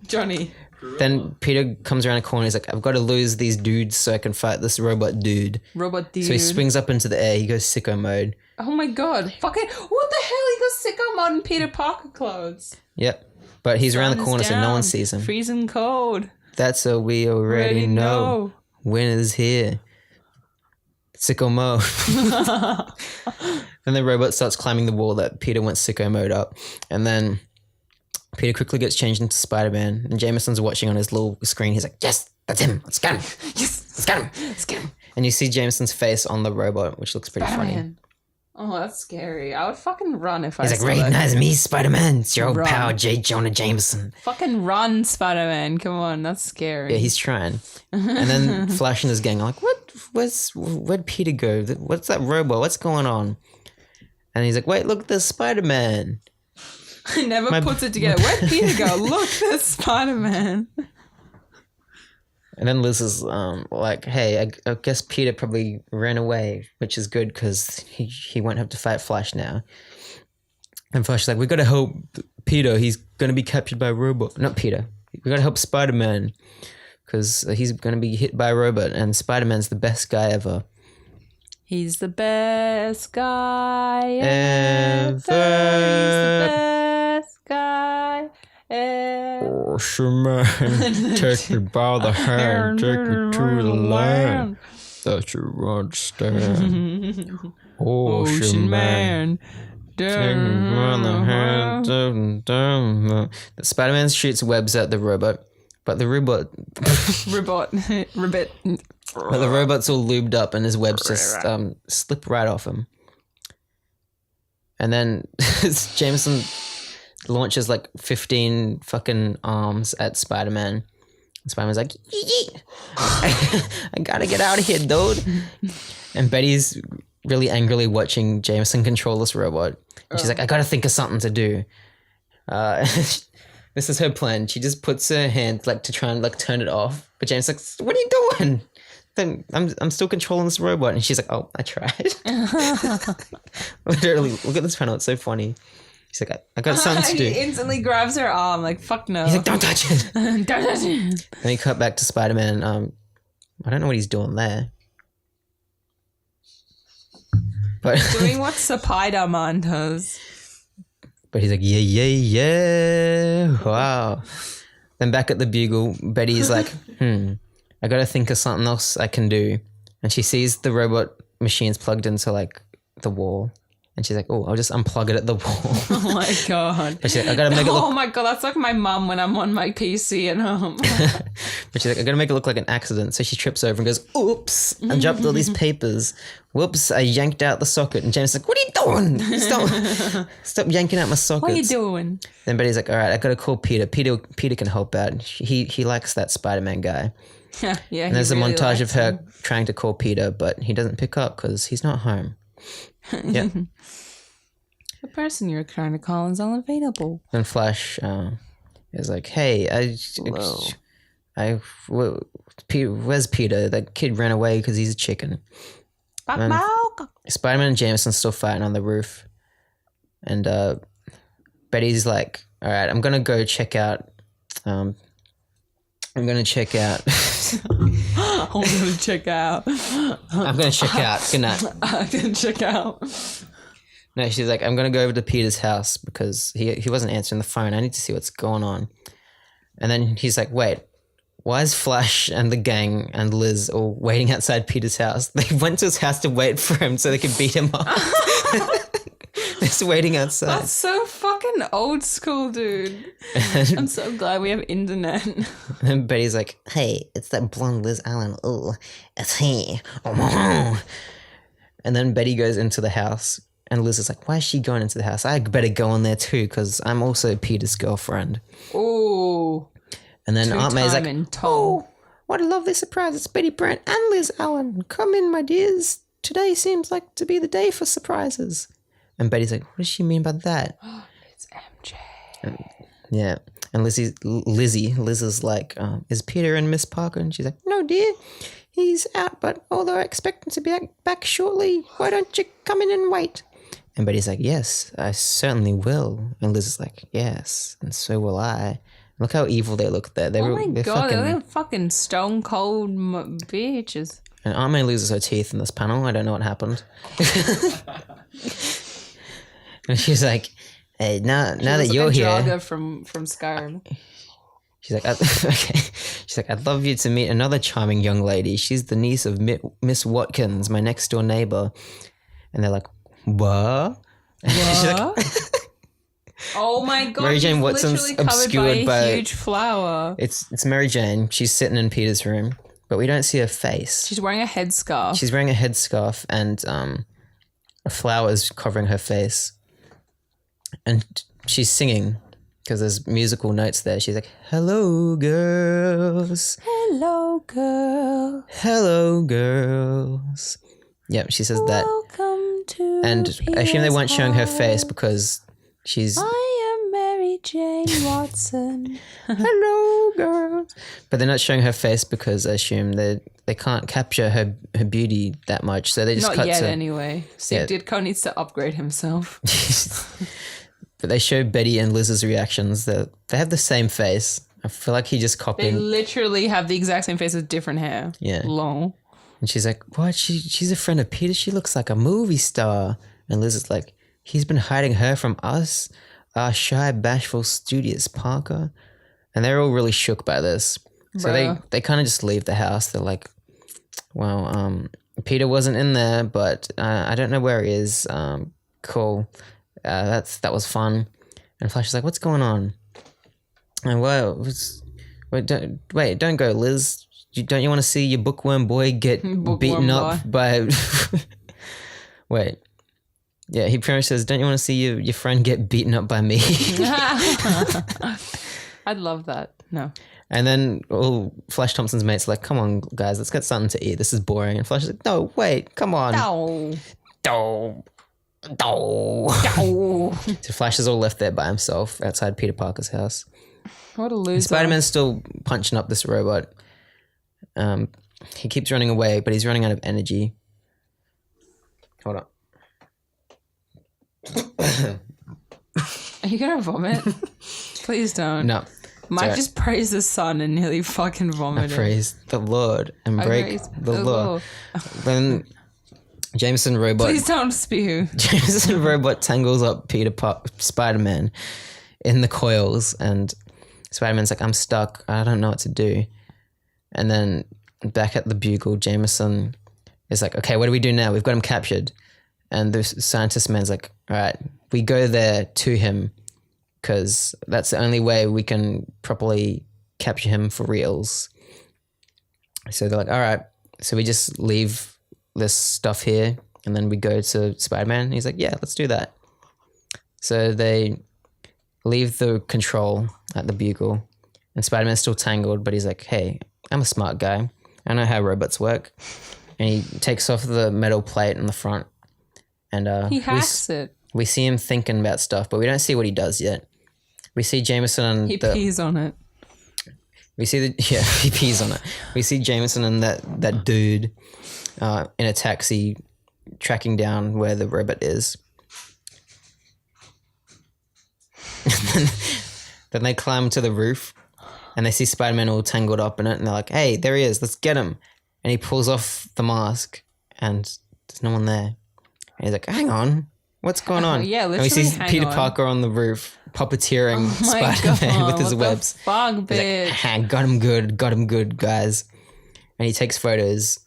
Johnny. Then Peter comes around a corner. He's like, I've got to lose these dudes so I can fight this robot dude. Robot dude. So he swings up into the air. He goes sicko mode. Oh my god. Fucking. What the hell? He got sicko mod in Peter Parker clothes. Yep. But he's around the Sun is corner so no down. one sees him. Freezing cold. That's what we already know. Winter's here. Sicko mode. And the robot starts climbing the wall that Peter went sicko mode up. And then Peter quickly gets changed into Spider-Man. And Jameson's watching on his little screen. He's like, yes, that's him. Let's get him. Yes. Let's get him. Let's get him. And you see Jameson's face on the robot, which looks pretty funny. Spider-Man. Oh, that's scary. I would fucking run if I He's like, saw that. recognize me, Spider-Man. It's your old Run. pal, J Jonah Jameson. Fucking run, Spider-Man. Come on, that's scary. Yeah, he's trying. And then Flash and his gang are like, where'd Peter go? What's that robot? What's going on? And he's like, wait, look, there's Spider-Man. He never puts it together. Where'd Peter go? Look, there's Spider-Man. And then Liz is like, hey, I guess Peter probably ran away, which is good because he won't have to fight Flash now. And Flash is like, we got to help Peter. He's going to be captured by a robot. Not Peter. We got to help Spider-Man because he's going to be hit by a robot and Spider-Man's the best guy ever. He's the best guy ever. He's the best guy ever. Ocean Man, take me by the hand, take me to the land that you understand. Ocean Man, take me by the hand. The Spider-Man shoots webs at the robot, but the robot, Ribbit. but the robot's all lubed up and his webs just slip right off him. And then Jameson launches like 15 fucking arms at Spider-Man. And Spider-Man's like, yee. I gotta get out of here, dude. And Betty's really angrily watching Jameson control this robot. And she's like, I gotta think of something to do. This is her plan. She just puts her hand like to try and like turn it off. But Jameson's like, what are you doing? Then I'm still controlling this robot. And she's like, oh, I tried. Literally, look at this panel. It's so funny. He's like, I got something to do. He instantly grabs her arm, like, fuck no. He's like, don't touch it. Don't touch it. Then we cut back to Spider-Man. I don't know what he's doing there. But Doing what Spider-Man does. But he's like, yeah. Wow. Then back at the Bugle, Betty's like, I gotta think of something else I can do. And she sees the robot machines plugged into like the wall. And she's like, oh, I'll just unplug it at the wall. Oh my God. But she's like, I gotta make it look. Oh my God, that's like my mum when I'm on my PC at home. But she's like, I gotta make it look like an accident. So she trips over and goes, oops, I dropped all these papers. Whoops, I yanked out the socket. And James is like, what are you doing? Stop yanking out my sockets. What are you doing? Then Betty's like, all right, I gotta call Peter. Peter can help out. He likes that Spider-Man guy. Yeah. And there's a montage of her trying to call Peter, but he doesn't pick up because he's not home. Yeah. The person you're trying to call is unavailable. Then Flash is like, hey, where's Peter? That kid ran away because he's a chicken. Spider-Man and Jameson still fighting on the roof. And Betty's like, all right, I'm going to go check out. I'm going to check out. I'm going to check out. I'm going to check out. Good night. I'm going to check out. No, she's like, I'm going to go over to Peter's house because he wasn't answering the phone. I need to see what's going on. And then he's like, wait, why is Flash and the gang and Liz all waiting outside Peter's house? They went to his house to wait for him so they could beat him up. They're just waiting outside. That's so fucking old school, dude. I'm so glad we have internet. And Betty's like, Hey, it's that blonde Liz Allen. Ooh, it's he. and then Betty goes into the house. And Liz is like, why is she going into the house? I better go in there too because I'm also Peter's girlfriend. Ooh. And then Aunt May's like, oh, what a lovely surprise. It's Betty Brant and Liz Allen. Come in, my dears. Today seems like to be the day for surprises. And Betty's like, what does she mean by that? it's MJ. Yeah. And Liz is like, is Peter and Miss Parker? And she's like, no, dear. He's out, but although I expect him to be back shortly, why don't you come in and wait? And Betty's like, yes, I certainly will. And Liz is like, yes, and so will I. Look how evil they look there. Oh my God, they're fucking stone cold bitches. And Aunt May loses her teeth in this panel. I don't know what happened. And she's like, hey, now that you're here. Draga from Skyrim. She's like, okay. She's like, I'd love you to meet another charming young lady. She's the niece of Miss Watkins, my next door neighbor. And they're like, what? She's like, oh my God! Mary Jane Watson's obscured by a huge flower. It's Mary Jane. She's sitting in Peter's room, but we don't see her face. She's wearing a headscarf. She's wearing a headscarf, and a flower is covering her face, and she's singing. Because there's musical notes there. She's like, hello, girls. Hello, girls. Hello, girls. Yep, she says that. Welcome to And I assume they weren't showing her face home. because she's... I am Mary Jane Watson. hello, girls. But they're not showing her face because I assume they can't capture her beauty that much. So they just Not cut yet, to... anyway. Steve Ditko needs to upgrade himself. But they show Betty and Liz's reactions. They have the same face. I feel like he just copied. They literally have the exact same face with different hair. Yeah. Lol. And she's like, what? She's a friend of Peter. She looks like a movie star. And Liz is like, he's been hiding her from us, our shy, bashful, studious Parker. And they're all really shook by this. So Bruh. they kind of just leave the house. They're like, well, Peter wasn't in there, but I don't know where he is. Cool. That was fun. And Flash is like, what's going on? And don't go, Liz. Don't you want to see your bookworm boy get beaten up by... Wait. Yeah, he pretty much says, don't you want to see your friend get beaten up by me? I'd love that. No. And then all Flash Thompson's mates are like, come on, guys, let's get something to eat. This is boring. And Flash is like, no, wait, come on. No. So Flash is all left there by himself outside Peter Parker's house. What a loser. Spider-Man's still punching up this robot. He keeps running away, but he's running out of energy. Hold on. Are you gonna vomit? Please don't. No. Mike Sorry. just praised the sun and nearly fucking vomited. Praise the Lord and break praise the law. Then Jameson robot. Please don't spew. Jameson robot tangles up Spider-Man in the coils, and Spider-Man's like, I'm stuck. I don't know what to do. And then back at the Bugle, Jameson is like, okay, what do we do now? We've got him captured. And the scientist man's like, all right, we go there to him because that's the only way we can properly capture him for reals. So they're like, all right. So we just leave this stuff here and then we go to Spider-Man. And he's like, yeah, let's do that. So they leave the control at the Bugle and Spider-Man's still tangled, but he's like, hey, I'm a smart guy. I know how robots work. And he takes off the metal plate in the front. And He hacks it. we see him thinking about stuff, but we don't see what he does yet. We see Jameson and He pees on it. we see he pees on it. We see Jameson and that dude in a taxi tracking down where the robot is. Then they climb to the roof and they see Spider-Man all tangled up in it and they're like, hey, there he is, let's get him. And he pulls off the mask and there's no one there. And he's like, hang on, what's going on? Yeah, and we literally see Peter on. Parker on the roof puppeteering Oh my Spider-Man God, with his what webs. The fuck, He's bitch. like, got him good, guys. And he takes photos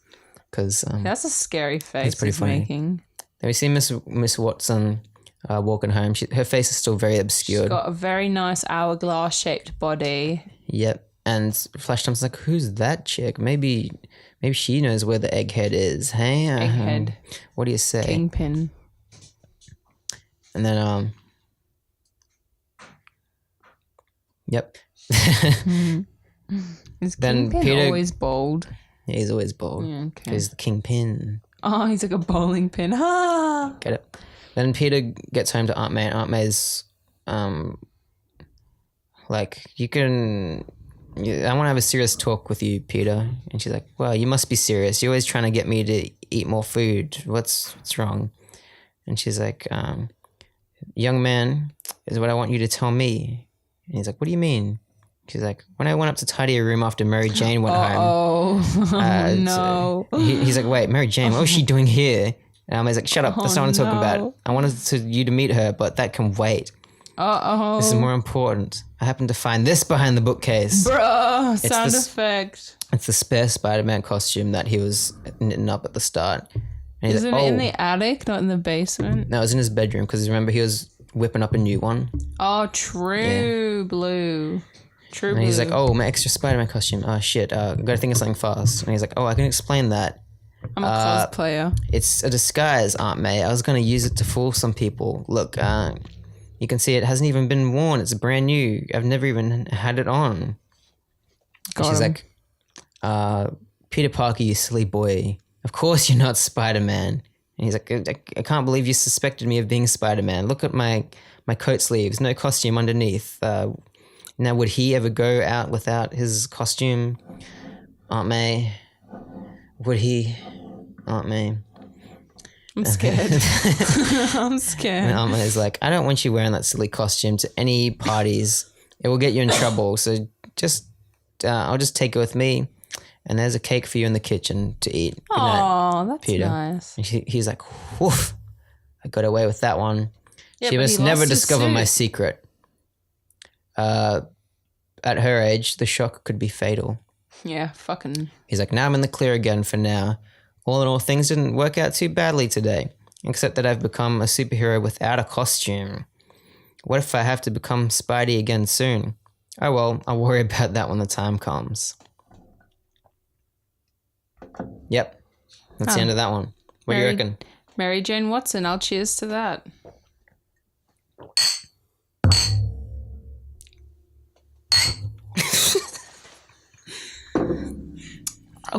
because That's a scary face pretty he's funny. making. then we see Miss Watson walking home. Her face is still very obscured. She's got a very nice hourglass shaped body. Yep. And Flash Thompson's like, who's that chick? Maybe she knows where the egghead is. Hey, Egghead. What do you say? Kingpin. And then yep. Is Then Kingpin Peter- always bald? Yeah, he's always bold. Yeah, okay. He's the kingpin. Oh, he's like a bowling pin. Ah! Get it? Then Peter gets home to Aunt May. And Aunt May's like, I want to have a serious talk with you, Peter. And she's like, well, you must be serious. You're always trying to get me to eat more food. What's wrong? And she's like, young man, is what I want you to tell me. And he's like, what do you mean? She's like, when I went up to tidy a room after Mary Jane went home. Oh, no. He's like, wait, Mary Jane, what was she doing here? And I'm like, shut up. That's not what I'm talking no. about. I wanted you to meet her, but that can wait. Uh-oh. This is more important. I happened to find this behind the bookcase. Bruh, sound this- effect. It's the spare Spider-Man costume that he was knitting up at the start. And he's Isn't like, it in the attic, not in the basement? No, it was in his bedroom because remember he was whipping up a new one. Oh, true, Blue. True, And Blue. he's like, oh, my extra Spider-Man costume. Oh, shit. Gotta think of something fast. And he's like, oh, I can explain that. I'm a cosplayer. It's a disguise, Aunt May. I was going to use it to fool some people. Look, you can see it hasn't even been worn. It's brand new. I've never even had it on. And Got she's him. like, Peter Parker, you silly boy. Of course you're not Spider-Man. And he's like, I can't believe you suspected me of being Spider-Man. Look at my coat sleeves. No costume underneath. Now, would he ever go out without his costume? Aunt May? Would he? Aunt May? I'm scared. I'm scared. And Aunt May's like, I don't want you wearing that silly costume to any parties. It will get you in trouble. So I'll just take it with me. And there's a cake for you in the kitchen to eat. Good night, Oh, that's Peter. nice. And he's like, woof, I got away with that one. Yeah, She but must he never lost his discover my suit. secret. At her age, the shock could be fatal. Yeah, fucking. He's like, now I'm in the clear again for now. All in all, things didn't work out too badly today, except that I've become a superhero without a costume. What if I have to become Spidey again soon? Oh well, I'll worry about that when the time comes. Yep, that's the end of that one. What do you Mary- reckon? Mary Jane Watson, I'll cheers to that.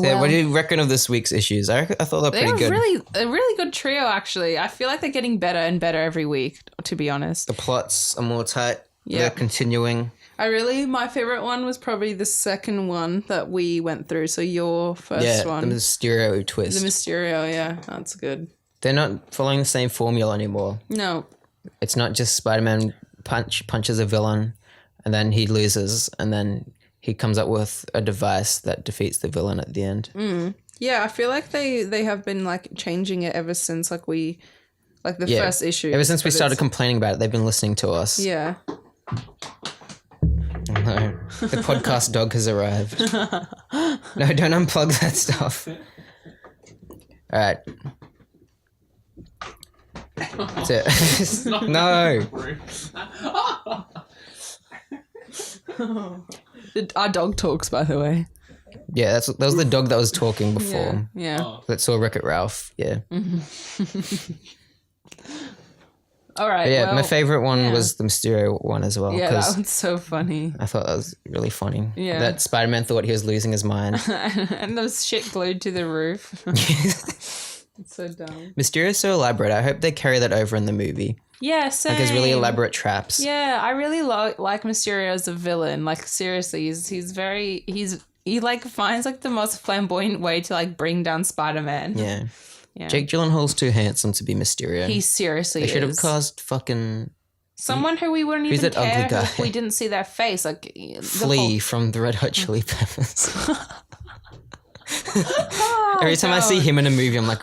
Yeah, what do you reckon of this week's issues? I thought they're pretty good. A really good trio, actually. I feel like they're getting better and better every week, to be honest. The plots are more tight. Yeah. They're continuing. My favorite one was probably the second one that we went through. So your first one. The Mysterio twist. The Mysterio, yeah. That's good. They're not following the same formula anymore. No. It's not just Spider-Man punches a villain and then he loses and then he comes up with a device that defeats the villain at the end. Yeah, I feel like they have been like changing it ever since the first issue. Ever since we started complaining about it, they've been listening to us. Yeah. No, the podcast dog has arrived. No, don't unplug that stuff. All right. That's it. No. Our dog talks, by the way. Yeah, that was the dog that was talking before. Yeah. That saw Wreck-It Ralph. Yeah. All right. But yeah, my favorite one was the Mysterio one as well. Yeah, that one's so funny. I thought that was really funny. Yeah. That Spider-Man thought he was losing his mind. And those shit glued to the roof. It's so dumb. Mysterio's so elaborate. I hope they carry that over in the movie. Yeah, same. Like his really elaborate traps. Yeah, I really like Mysterio as a villain. Like seriously, he like finds like the most flamboyant way to like bring down Spider-Man. Yeah. Yeah. Jake Gyllenhaal's too handsome to be Mysterio. He seriously They should have is. cast fucking Someone who we wouldn't Who's even that ugly care guy? if we didn't see their face. Like Flea from the Red Hot Chili Peppers. Oh, Every time I see him in a movie, I'm like,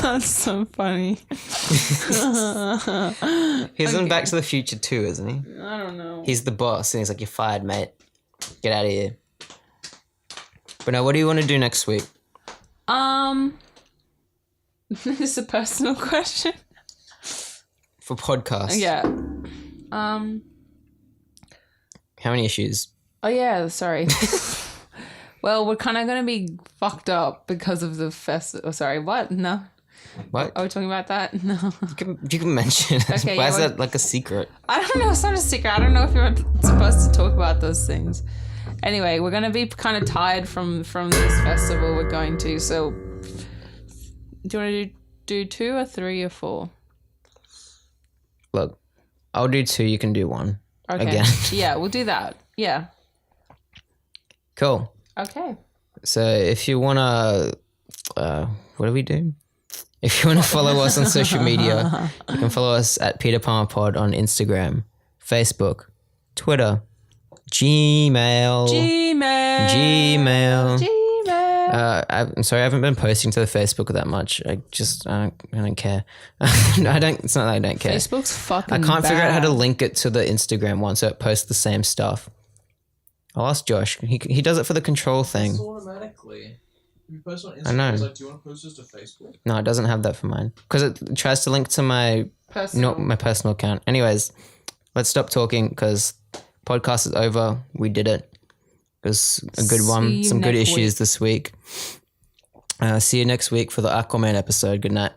That's so funny. he's in Back to the Future too, isn't he? I don't know. He's the boss, and he's like, "You're fired, mate. Get out of here." But now, what do you want to do next week? This is a personal question. For podcast? Yeah. How many issues? Oh yeah, sorry. Well, we're kind of going to be fucked up because of the festival. Oh, sorry, what? No. What? Are we talking about that? No. You can mention it. Okay, Why yeah, is that like a secret? I don't know. It's not a secret. I don't know if you're supposed to talk about those things. Anyway, we're going to be kind of tired from this festival we're going to. So, do you want to do 2 or 3 or 4? Look, I'll do 2. You can do 1. Okay. Again. Yeah, we'll do that. Yeah. Cool. Okay. So if you want to, what do we do? If you want to follow us on social media, you can follow us at peterpalmerpod on Instagram, Facebook, Twitter, Gmail. I'm sorry, I haven't been posting to the Facebook that much. I don't care. It's not that I don't care. Facebook's fucking I can't figure out how to bad. link it to the Instagram one so it posts the same stuff. I'll ask Josh. He does it for the control thing. It's automatically. If you post on Instagram, I know. it's like, do you want to post this to Facebook? No, it doesn't have that for mine because it tries to link to my personal account. Anyways, let's stop talking because podcast is over. We did it. It was a good one. See you Some good next issues week. this week. See you next week for the Aquaman episode. Good night.